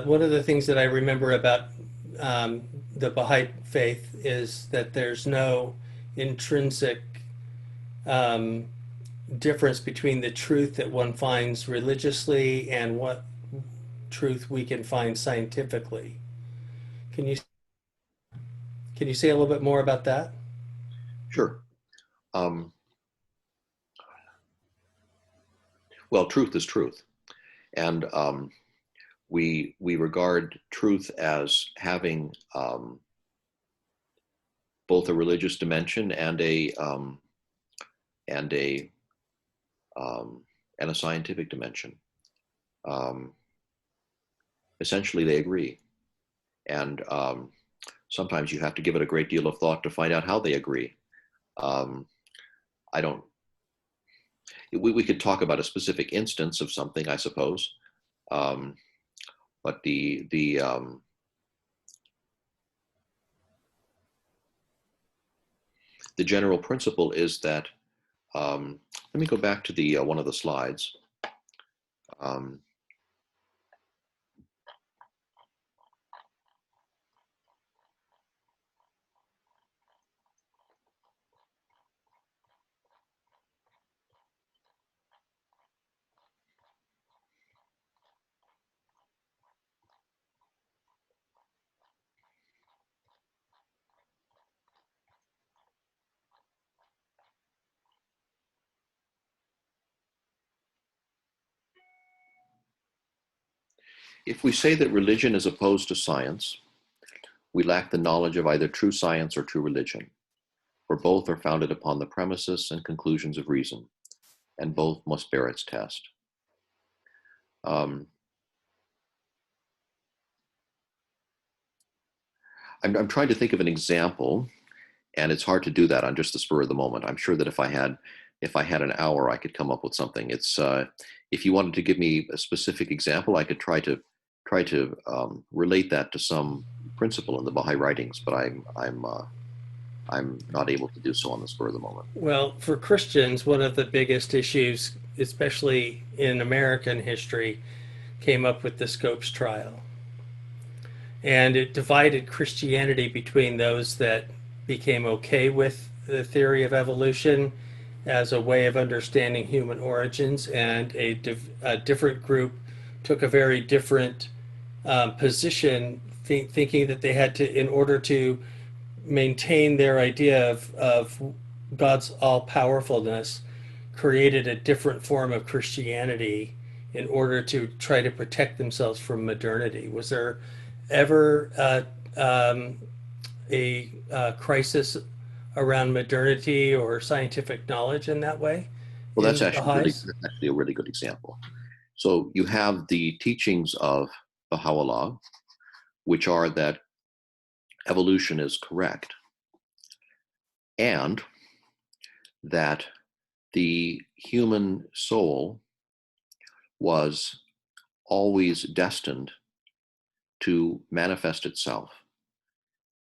one of the things that I remember about the Baha'í Faith is that there's no intrinsic difference between the truth that one finds religiously and what truth we can find scientifically. Can you say a little bit more about that? Sure. Well, truth is truth. And we regard truth as having both a religious dimension and a scientific dimension. Essentially, they agree, and sometimes you have to give it a great deal of thought to find out how they agree. We could talk about a specific instance of something, I suppose, but the general principle is that, let me go back to the one of the slides. If we say that religion is opposed to science, we lack the knowledge of either true science or true religion, for both are founded upon the premises and conclusions of reason, and both must bear its test. I'm trying to think of an example And it's hard to do that on just the spur of the moment. I'm sure that if I had an hour, I could come up with something. It's if you wanted to give me a specific example, I could try to relate that to some principle in the Baha'i writings, but I'm not able to do so on the spur of the moment. Well, for Christians, one of the biggest issues, especially in American history, came up with the Scopes trial. And it divided Christianity between those that became okay with the theory of evolution as a way of understanding human origins, and a different group took a very different position, thinking that they had to, in order to maintain their idea of God's all-powerfulness, created a different form of Christianity in order to try to protect themselves from modernity. Was there ever a crisis around modernity or scientific knowledge in that way? Well, that's actually a really good example. So you have the teachings of Baha'u'llah, which are that evolution is correct, and that the human soul was always destined to manifest itself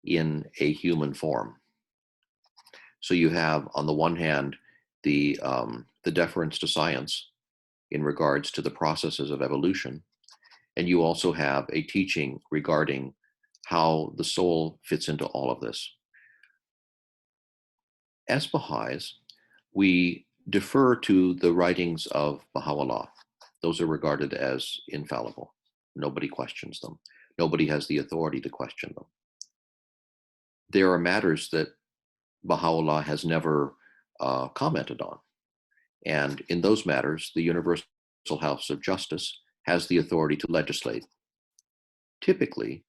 in a human form. So you have, on the one hand, the deference to science in regards to the processes of evolution, and you also have a teaching regarding how the soul fits into all of this. As Baha'is, we defer to the writings of Baha'u'llah. Those are regarded as infallible. Nobody questions them. Nobody has the authority to question them. There are matters that Baha'u'llah has never commented on. And in those matters, the Universal House of Justice has the authority to legislate. Typically,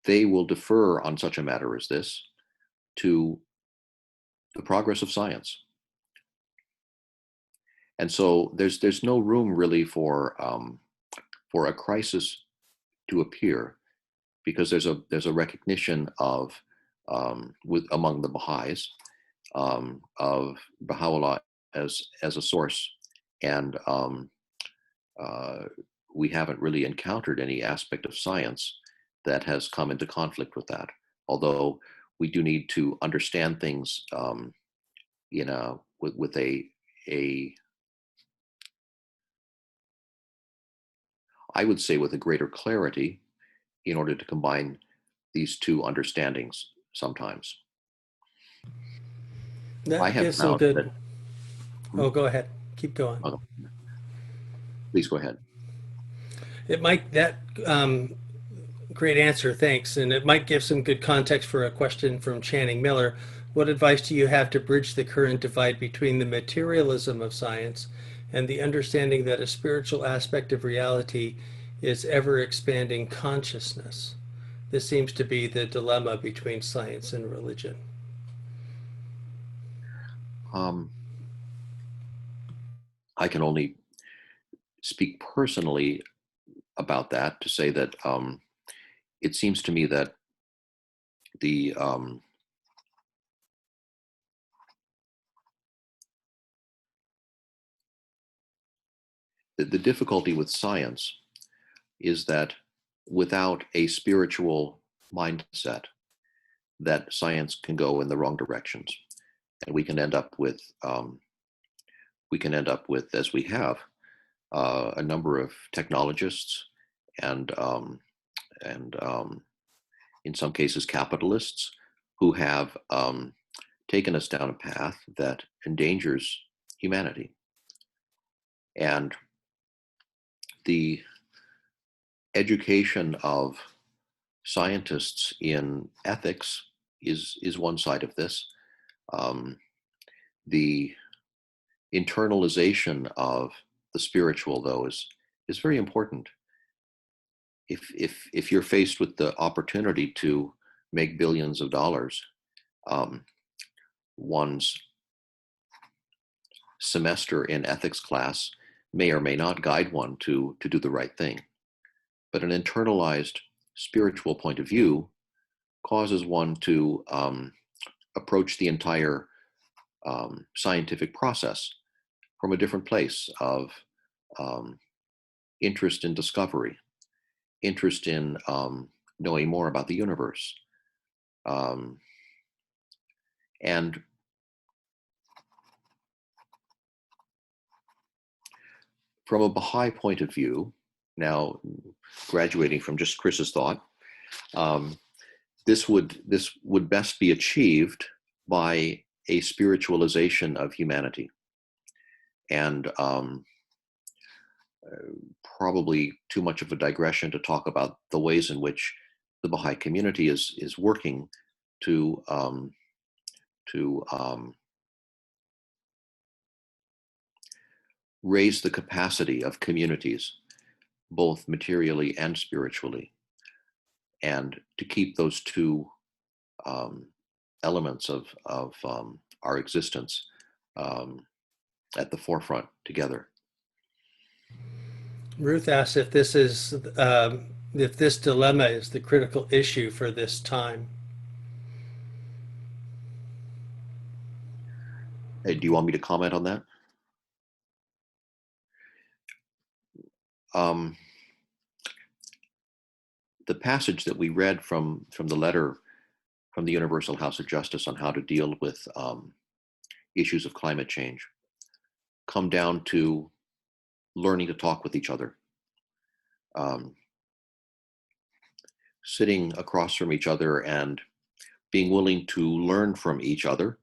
they will defer on such a matter as this to the progress of science. And so there's no room really for a crisis to appear, because there's a recognition of among the Baha'is of Baha'u'llah as a source, and we haven't really encountered any aspect of science that has come into conflict with that. Although we do need to understand things, with I would say with a greater clarity, in order to combine these two understandings sometimes. That gives some good. Oh, go ahead. Keep going. Please go ahead. It might, that great answer, thanks. And it might give some good context for a question from Channing Miller. What advice do you have to bridge the current divide between the materialism of science and the understanding that a spiritual aspect of reality is ever-expanding consciousness? This seems to be the dilemma between science and religion. I can only speak personally about that to say that it seems to me that the difficulty with science is that without a spiritual mindset, that science can go in the wrong directions, and we can end up with as we have a number of technologists and in some cases capitalists who have taken us down a path that endangers humanity. And the education of scientists in ethics is one side of this. The internalization of the spiritual, though, is very important. If you're faced with the opportunity to make billions of dollars, one's semester in ethics class may or may not guide one to do the right thing. But an internalized spiritual point of view causes one to approach the entire scientific process from a different place of interest in discovery, interest in knowing more about the universe. And from a Baha'i point of view, now graduating from just Chris's thought, this would best be achieved by a spiritualization of humanity. And probably too much of a digression to talk about the ways in which the Baha'i community is working to raise the capacity of communities, both materially and spiritually, and to keep those two elements of our existence at the forefront together. Ruth asks if this is if this dilemma is the critical issue for this time. Hey, do you want me to comment on that? The passage that we read from the letter from the Universal House of Justice on how to deal with issues of climate change come down to learning to talk with each other, sitting across from each other and being willing to learn from each other,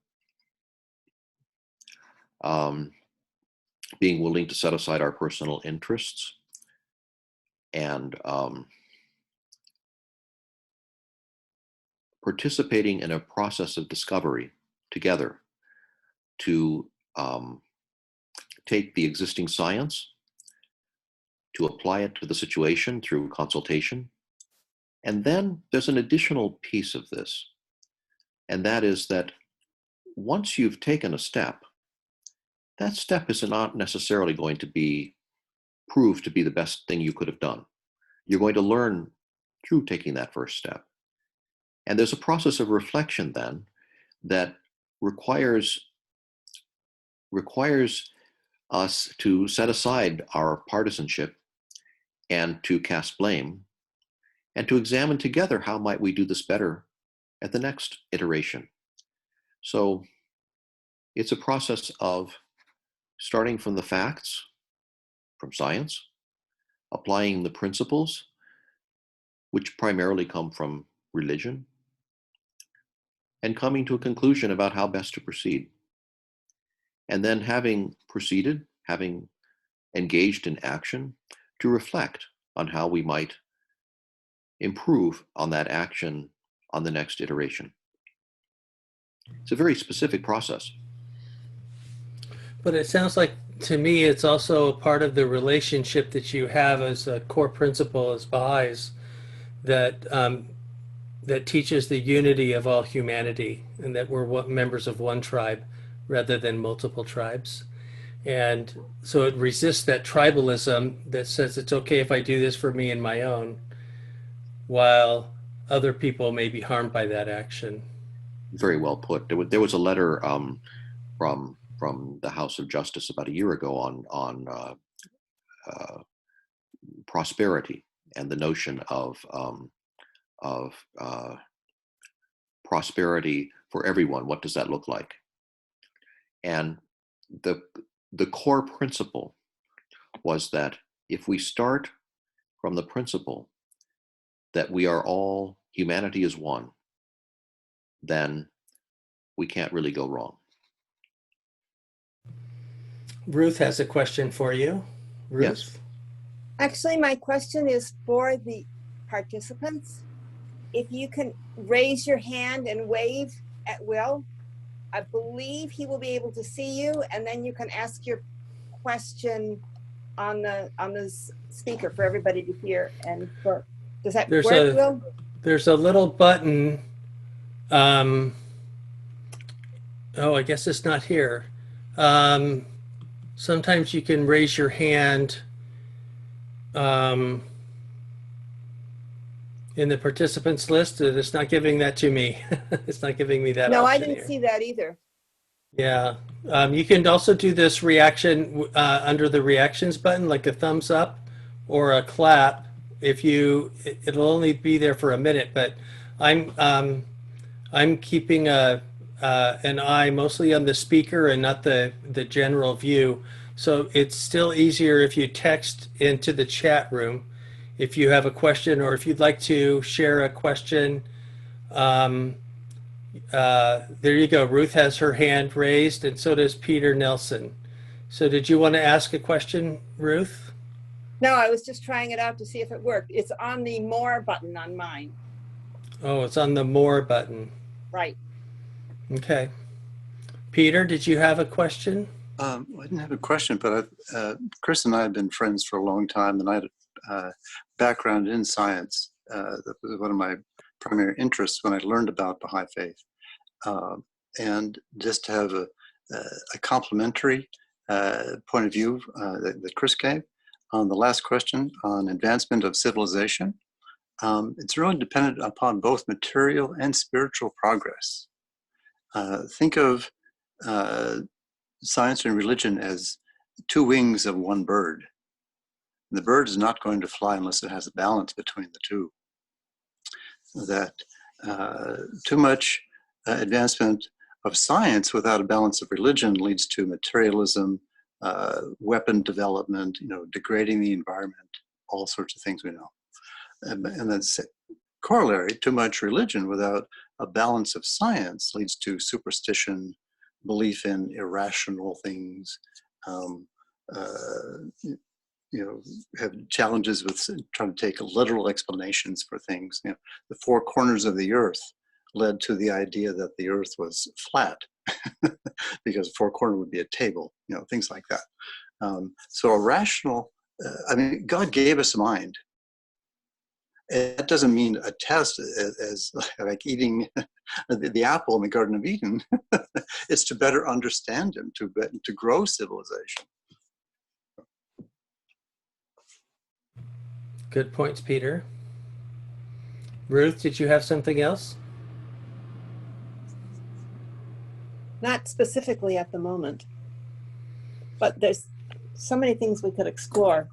being willing to set aside our personal interests, and participating in a process of discovery together to take the existing science, to apply it to the situation through consultation. And then there's an additional piece of this, and that is that once you've taken a step, that step is not necessarily going to be proved to be the best thing you could have done. You're going to learn through taking that first step. And there's a process of reflection then that requires us to set aside our partisanship and to cast blame and to examine together how might we do this better at the next iteration. So it's a process of starting from the facts, from science, applying the principles, which primarily come from religion, and coming to a conclusion about how best to proceed. And then having proceeded, having engaged in action, to reflect on how we might improve on that action on the next iteration. It's a very specific process. But it sounds like to me it's also part of the relationship that you have as a core principle as Baha'is that that teaches the unity of all humanity, and that we're members of one tribe rather than multiple tribes. And so it resists that tribalism that says it's okay if I do this for me and my own, while other people may be harmed by that action. Very well put. There was a letter from the House of Justice about a year ago on prosperity and the notion of prosperity for everyone. What does that look like? And the core principle was that if we start from the principle that we are all, humanity is one, then we can't really go wrong. Ruth has a question for you. Ruth? Yes. Actually, my question is for the participants. If you can raise your hand and wave at will, I believe he will be able to see you, and then you can ask your question on the speaker for everybody to hear. And for does that work, Will? There's a little button. Oh, I guess it's not here. Sometimes you can raise your hand in the participants list. It's not giving that to me. It's not giving me that No, I option didn't here. see that either. Yeah. You can also do this reaction under the reactions button, like a thumbs up or a clap. It'll only be there for a minute, but I'm keeping an eye mostly on the speaker and not the general view. So it's still easier if you text into the chat room if you have a question, or if you'd like to share a question. There you go. Ruth has her hand raised, and so does Peter Nelson. So did you want to ask a question, Ruth? No, I was just trying it out to see if it worked. It's on the more button on mine. Oh, it's on the more button. Right. Okay. Peter, did you have a question? I didn't have a question, but Chris and I have been friends for a long time, and I had a background in science. That was one of my primary interests when I learned about Baha'í Faith. And just to have a complementary point of view that Chris gave on the last question on advancement of civilization, it's really dependent upon both material and spiritual progress. Think of science and religion as two wings of one bird. The bird is not going to fly unless it has a balance between the two. That too much advancement of science without a balance of religion leads to materialism, weapon development, degrading the environment, all sorts of things we know. And then corollary, too much religion without a balance of science leads to superstition, belief in irrational things, have challenges with trying to take literal explanations for things. The four corners of the earth led to the idea that the earth was flat because four corner would be a table, things like that. So a rational, God gave us a mind. That doesn't mean a test as like eating the apple in the Garden of Eden. It's to better understand him, to grow civilization. Good points, Peter. Ruth, did you have something else? Not specifically at the moment, but there's so many things we could explore.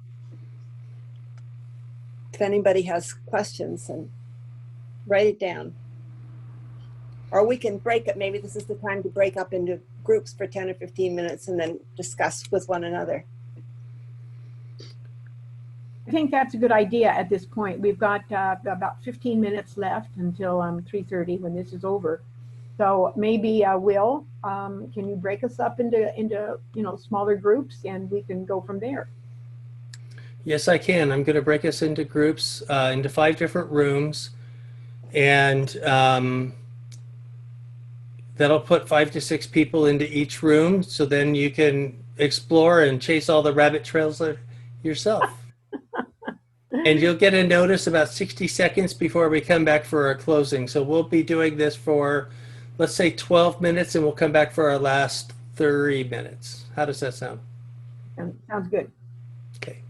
If anybody has questions, and write it down. Or we can break it. Maybe this is the time to break up into groups for 10 or 15 minutes and then discuss with one another. I think that's a good idea at this point. We've got about 15 minutes left until 3:30 when this is over. So maybe Will, can you break us up into smaller groups, and we can go from there? Yes, I can. I'm going to break us into groups, into 5 different rooms, and that'll put 5 to 6 people into each room. So then you can explore and chase all the rabbit trails yourself. And you'll get a notice about 60 seconds before we come back for our closing. So we'll be doing this for, let's say, 12 minutes, and we'll come back for our last 30 minutes. How does that sound? Sounds good. Okay.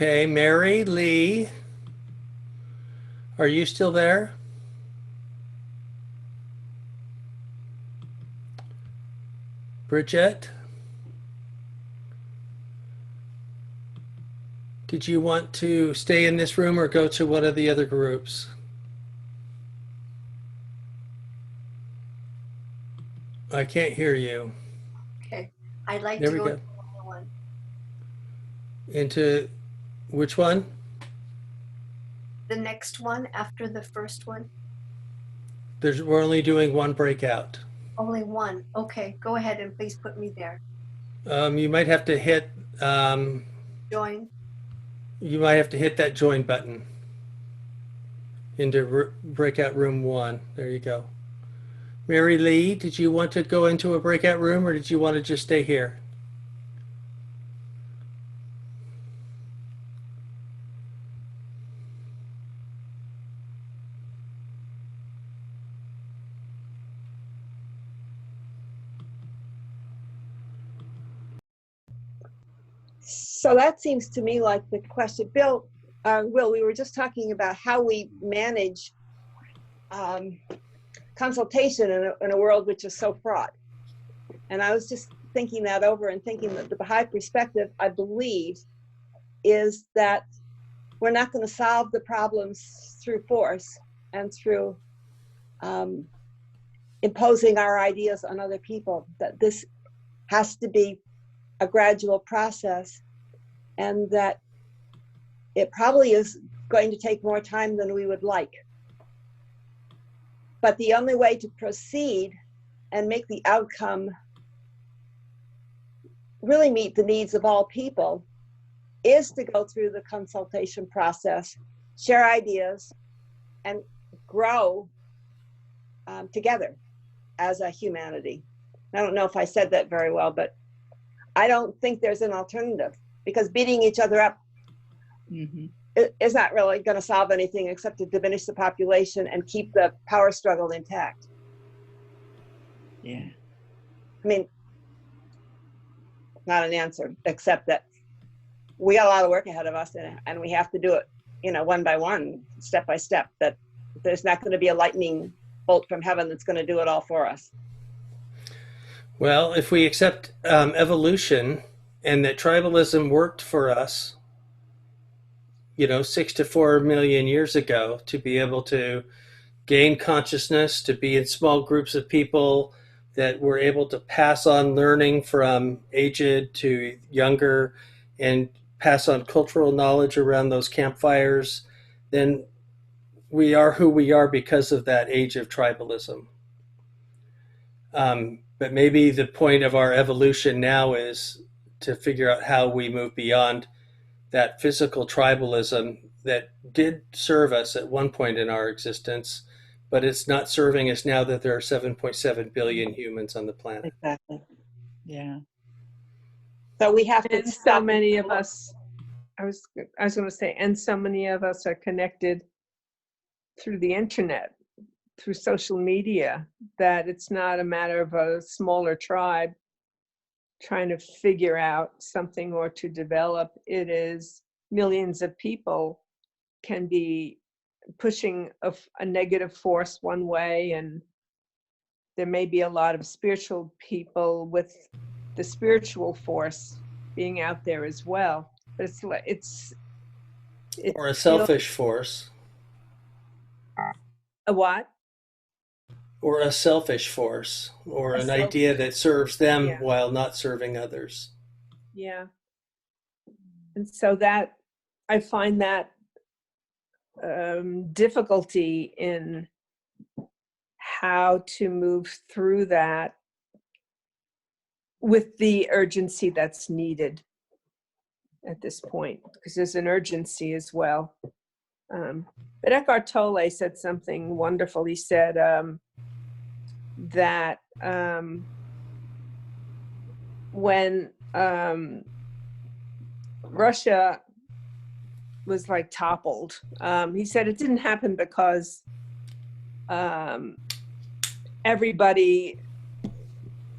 Okay, Mary Lee, are you still there? Bridget, did you want to stay in this room or go to one of the other groups? I can't hear you. Okay, I'd like There to we go go. to another one. Into which one? The next one after the first one. We're only doing one breakout. Only one. Okay, go ahead and please put me there. You might have to hit Join. that join button into breakout room 1. There you go. Mary Lee, did you want to go into a breakout room or did you want to just stay here? So that seems to me like the question. Will, we were just talking about how we manage consultation in a world which is so fraught. And I was just thinking that over and thinking that the Baha'i perspective, I believe, is that we're not going to solve the problems through force and through imposing our ideas on other people, that this has to be a gradual process, and that it probably is going to take more time than we would like. But the only way to proceed and make the outcome really meet the needs of all people is to go through the consultation process, share ideas, and grow together as a humanity. I don't know if I said that very well, but I don't think there's an alternative, because beating each other up is not really going to solve anything except to diminish the population and keep the power struggle intact. Yeah. I mean, not an answer, except that we got a lot of work ahead of us, and we have to do it, one by one, step by step. That there's not going to be a lightning bolt from heaven that's going to do it all for us. Well, if we accept evolution and that tribalism worked for us, 6 to 4 million years ago, to be able to gain consciousness, to be in small groups of people that were able to pass on learning from aged to younger and pass on cultural knowledge around those campfires, then we are who we are because of that age of tribalism. But maybe the point of our evolution now is to figure out how we move beyond that physical tribalism that did serve us at one point in our existence, but it's not serving us now that there are 7.7 billion humans on the planet. Exactly. Yeah. So we have to And so stop. many of us, I was going to say, and so many of us are connected through the internet, through social media, that it's not a matter of a smaller tribe trying to figure out something or to develop. It is millions of people can be pushing a negative force one way, and there may be a lot of spiritual people with the spiritual force being out there as well. But it's Or a selfish force. a what? Or a selfish force, or A an self- idea that serves them Yeah. while not serving others. Yeah. And so that, I find that difficulty in how to move through that with the urgency that's needed at this point, because there's an urgency as well. But Eckhart Tolle said something wonderful. He said that when Russia was like toppled, he said it didn't happen because everybody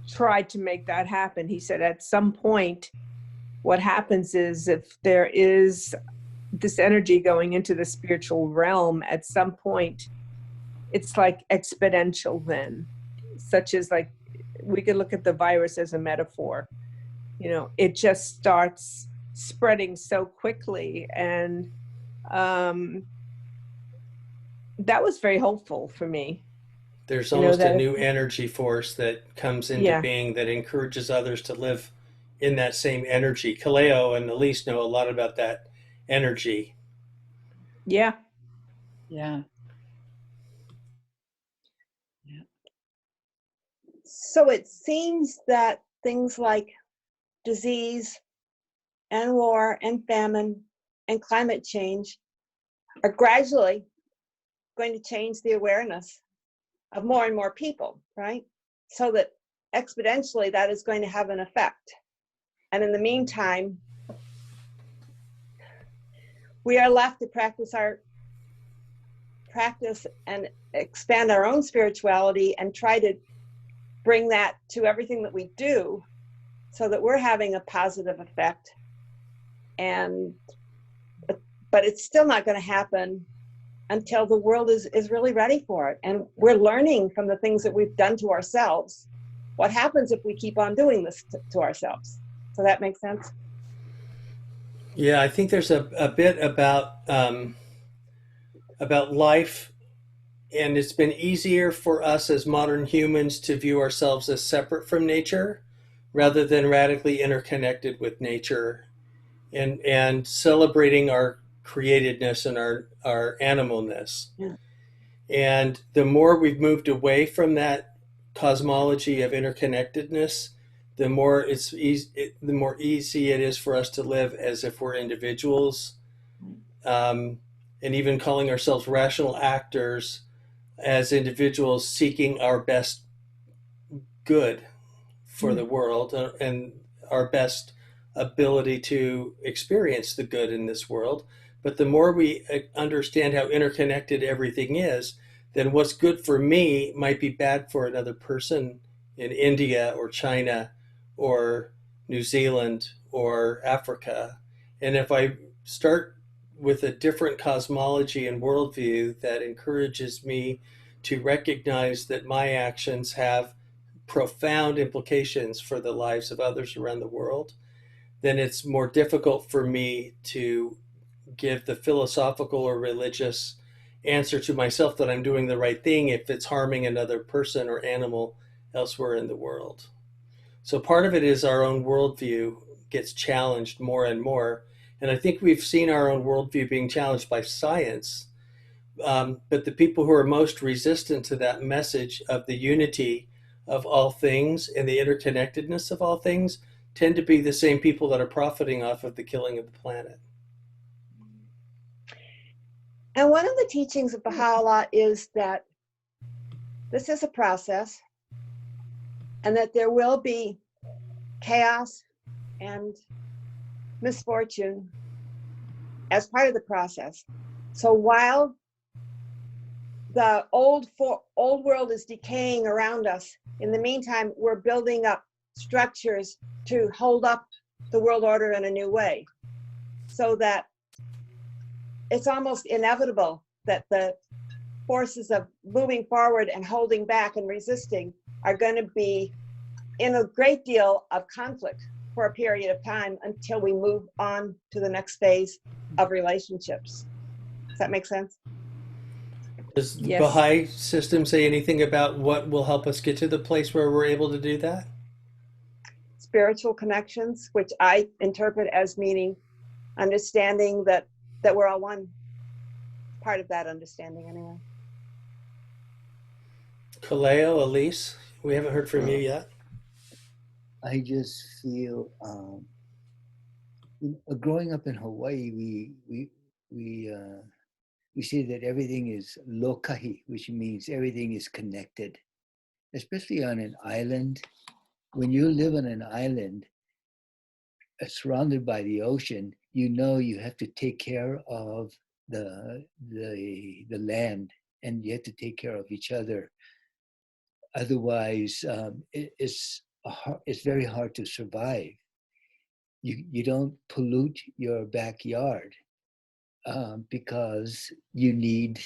tried to make that happen. He said at some point what happens is, if there is this energy going into the spiritual realm, at some point it's like exponential then, such as, like, we could look at the virus as a metaphor. It just starts spreading so quickly, and that was very hopeful for me. There's almost a that new energy force that comes into being that encourages others to live in that same energy. Kaleo and Elise know a lot about that energy. Yeah. Yeah. So it seems that things like disease and war and famine and climate change are gradually going to change the awareness of more and more people, right? So that exponentially that is going to have an effect. And in the meantime, we are left to practice and expand our own spirituality and try to bring that to everything that we do so that we're having a positive effect. But it's still not going to happen until the world is really ready for it. And we're learning from the things that we've done to ourselves. What happens if we keep on doing this to ourselves? So that makes sense? Yeah, I think there's a bit about life, and it's been easier for us as modern humans to view ourselves as separate from nature rather than radically interconnected with nature, and celebrating our createdness and our animalness. Yeah. And the more we've moved away from that cosmology of interconnectedness, the more the more easy it is for us to live as if we're individuals, and even calling ourselves rational actors as individuals seeking our best good for the world and our best ability to experience the good in this world. But the more we understand how interconnected everything is, then what's good for me might be bad for another person in India or China or New Zealand or Africa. And if I start with a different cosmology and worldview that encourages me to recognize that my actions have profound implications for the lives of others around the world, then it's more difficult for me to give the philosophical or religious answer to myself that I'm doing the right thing if it's harming another person or animal elsewhere in the world. So part of it is our own worldview gets challenged more and more. And I think we've seen our own worldview being challenged by science. But the people who are most resistant to that message of the unity of all things and the interconnectedness of all things tend to be the same people that are profiting off of the killing of the planet. And one of the teachings of Baha'u'llah is that this is a process and that there will be chaos and misfortune as part of the process. So while the old world is decaying around us, in the meantime, we're building up structures to hold up the world order in a new way, so that it's almost inevitable that the forces of moving forward and holding back and resisting are going to be in a great deal of conflict for a period of time until we move on to the next phase of relationships. Does that make sense? Does the Yes. Baha'i system say anything about what will help us get to the place where we're able to do that? Spiritual connections, which I interpret as meaning understanding that we're all one. Part of that understanding, anyway. Kaleo, Elise, we haven't heard from you yet. I just feel, growing up in Hawaii, we say that everything is lokahi, which means everything is connected, especially on an island. When you live on an island surrounded by the ocean, you have to take care of the land, and you have to take care of each other. Otherwise, it's very hard to survive. You don't pollute your backyard because you need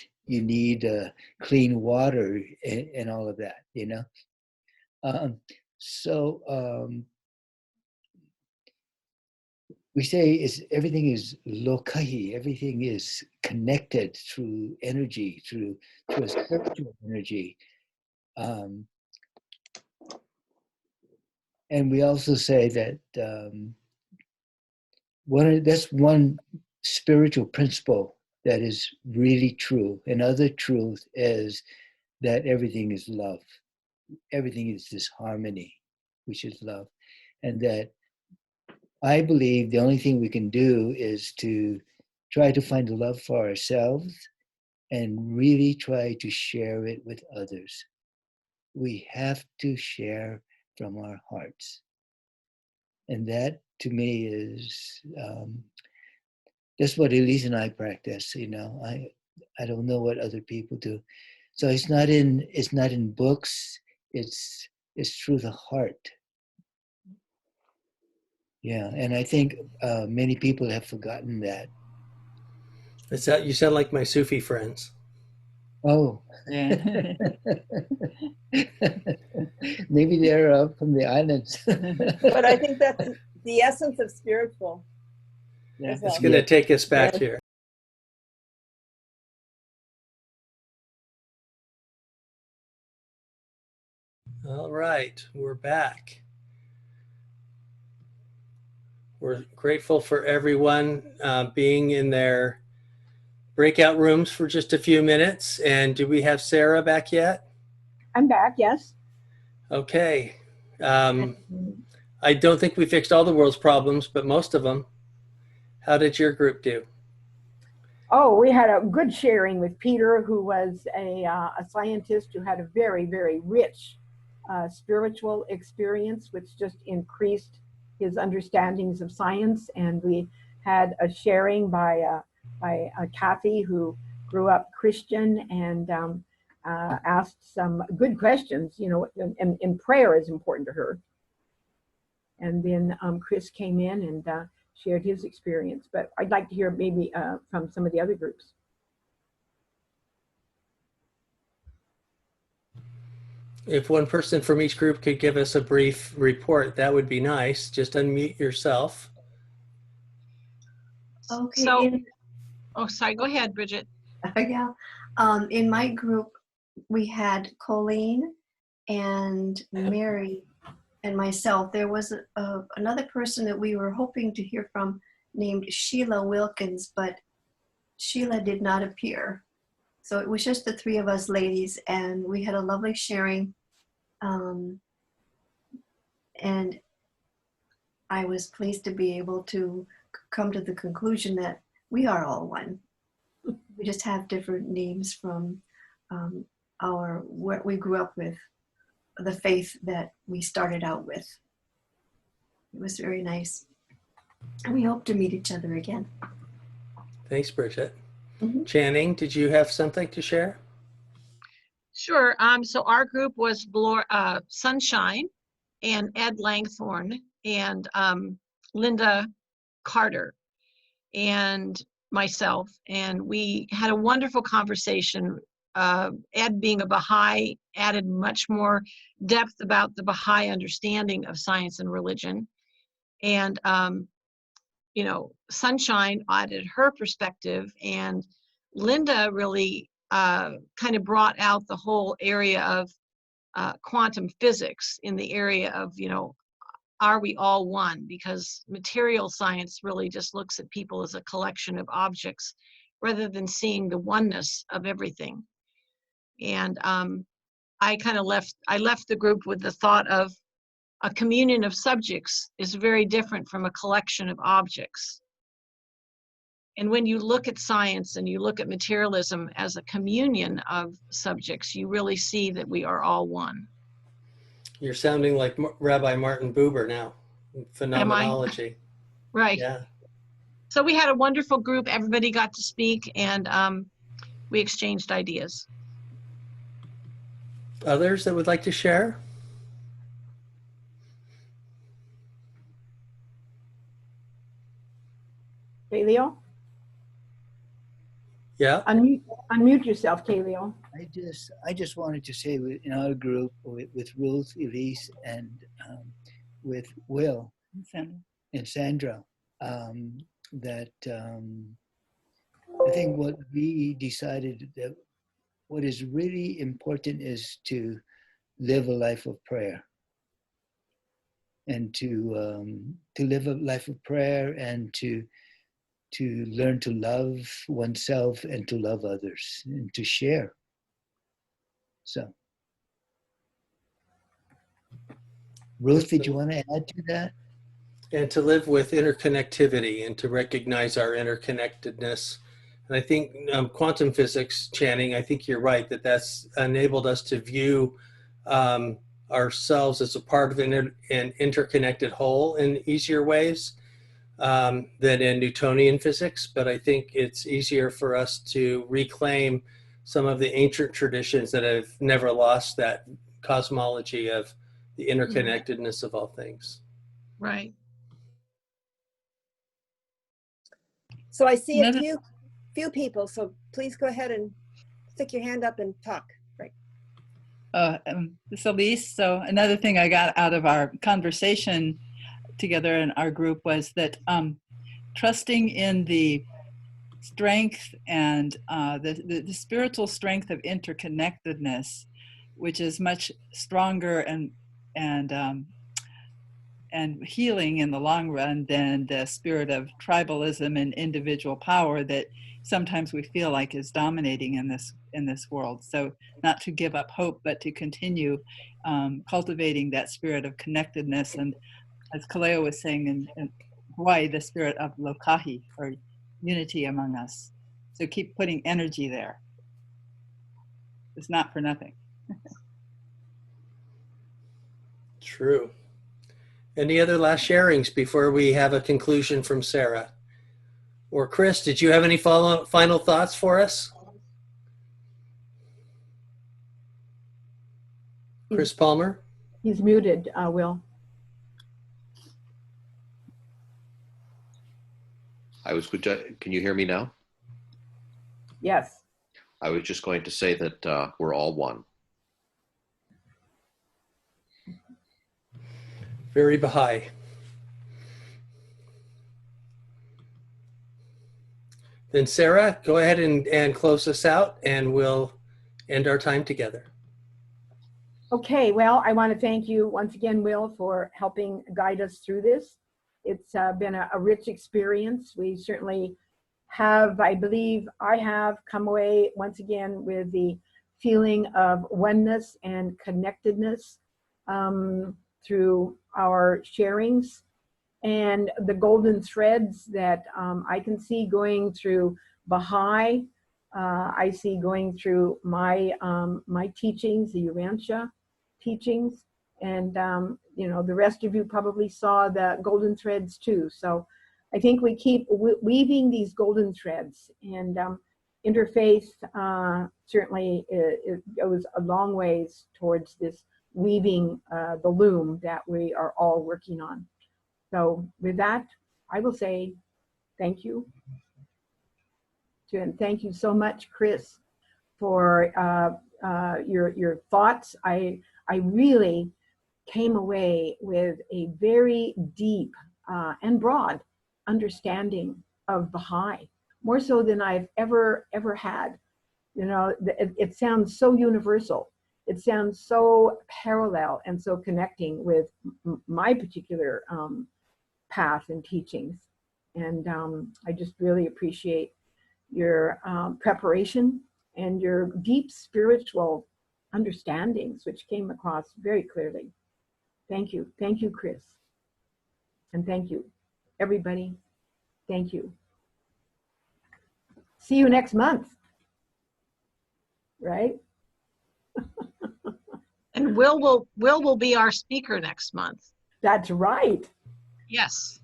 clean water and all of that, we say everything is lokahi, everything is connected through energy, through a spiritual energy. And we also say that that's one spiritual principle that is really true. Another truth is that everything is love. everything is this harmony, which is love. And that I believe the only thing we can do is to try to find the love for ourselves and really try to share it with others. We have to share from our hearts. And that to me is that's what Elise and I practice. I don't know what other people do. So it's not in books. It's through the heart. Yeah, and I think many people have forgotten that. You sound like my Sufi friends. Oh, Yeah. maybe they're from the islands. But I think that's the essence of spiritual. Yeah. as It's well. going to take us back Yeah. here. All right, we're back. We're grateful for everyone being in their breakout rooms for just a few minutes. And do we have Sarah back yet? I'm back, yes. Okay. I don't think we fixed all the world's problems, but most of them. How did your group do? Oh, we had a good sharing with Peter, who was a scientist who had a very, very rich spiritual experience, which just increased his understandings of science. And we had a sharing by Kathy, who grew up Christian and asked some good questions, and prayer is important to her. And then Chris came in and shared his experience. But I'd like to hear maybe from some of the other groups. If one person from each group could give us a brief report, that would be nice. Just unmute yourself. Okay. So, oh, sorry, go ahead, Bridget. Yeah. In my group, we had Colleen and Mary and myself. There was another person that we were hoping to hear from named Sheila Wilkins, but Sheila did not appear. So it was just the three of us ladies, and we had a lovely sharing. And I was pleased to be able to come to the conclusion that we are all one. We just have different names from what we grew up with, the faith that we started out with. It was very nice. And we hope to meet each other again. Thanks, Bridget. Mm-hmm. Channing, did you have something to share? Sure. So our group was Sunshine and Ed Langthorne and Linda Carter and myself. And we had a wonderful conversation. Ed, being a Baha'i, added much more depth about the Baha'i understanding of science and religion. And, Sunshine added her perspective, and Linda really kind of brought out the whole area of quantum physics in the area of, are we all one? Because material science really just looks at people as a collection of objects rather than seeing the oneness of everything. And I left the group with the thought of a communion of subjects is very different from a collection of objects. And when you look at science and you look at materialism as a communion of subjects, you really see that we are all one. You're sounding like Rabbi Martin Buber now. Phenomenology. Right. Yeah. So we had a wonderful group. Everybody got to speak, and we exchanged ideas. Others that would like to share? Kaleo? Yeah. Unmute yourself, Kaleo. I just wanted to say in our group with Ruth, Elise, and with Will and Sandra, that I think what we decided that what is really important is to live a life of prayer, and to live a life of prayer, and to learn to love oneself and to love others and to share. So Ruth, did you want to add to that? And to live with interconnectivity and to recognize our interconnectedness. And I think quantum physics, Channing, I think you're right that that's enabled us to view ourselves as a part of an interconnected whole in easier ways than in Newtonian physics. But I think it's easier for us to reclaim some of the ancient traditions that have never lost that cosmology of the interconnectedness of all things. Right. So I see a Another- few people, so please go ahead and stick your hand up and talk. Right. This is Elise. So another thing I got out of our conversation together in our group was that trusting in the strength and the spiritual strength of interconnectedness, which is much stronger and healing in the long run than the spirit of tribalism and individual power that sometimes we feel like is dominating in this world. So not to give up hope, but to continue cultivating that spirit of connectedness. And as Kaleo was saying in Hawaii, the spirit of lokahi, or unity among us. So keep putting energy there. It's not for nothing. True. Any other last sharings before we have a conclusion from Sarah? Or Chris, did you have any final thoughts for us? Chris Palmer? He's muted, Will. Can you hear me now? Yes. I was just going to say that we're all one. Very Baha'i. Then Sarah, go ahead and close us out and we'll end our time together. Okay, well, I want to thank you once again, Will, for helping guide us through this. It's been a rich experience. We certainly have, I believe I have come away once again with the feeling of oneness and connectedness through our sharings, and the golden threads that I can see going through Baha'i. I see going through my my teachings, the Urantia teachings, and you know, the rest of you probably saw the golden threads too. So I think we keep weaving these golden threads, and interfaith certainly it goes a long ways towards this weaving the loom that we are all working on. So with that, I will say thank you. And thank you so much, Chris, for your thoughts. I really came away with a very deep and broad understanding of Baha'i, more so than I've ever had. You know, it sounds so universal. It sounds so parallel and so connecting with my particular path and teachings. And I just really appreciate your preparation and your deep spiritual understandings, which came across very clearly. Thank you. Thank you, Chris. And thank you, everybody. Thank you. See you next month. Right? And Will will be our speaker next month. That's right. Yes.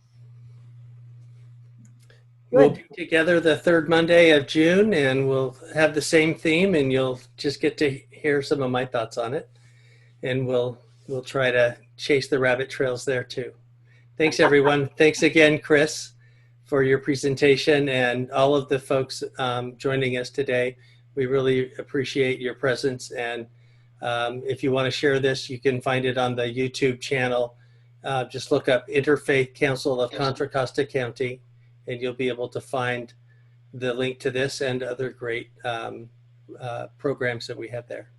We'll Good. be together the third Monday of June, and we'll have the same theme, and you'll just get to hear some of my thoughts on it. And we'll try to chase the rabbit trails there too. Thanks, everyone. Thanks again, Chris, for your presentation, and all of the folks joining us today. We really appreciate your presence. And if you want to share this, you can find it on the YouTube channel. Just look up Interfaith Council of Contra Costa County, and you'll be able to find the link to this and other great programs that we have there.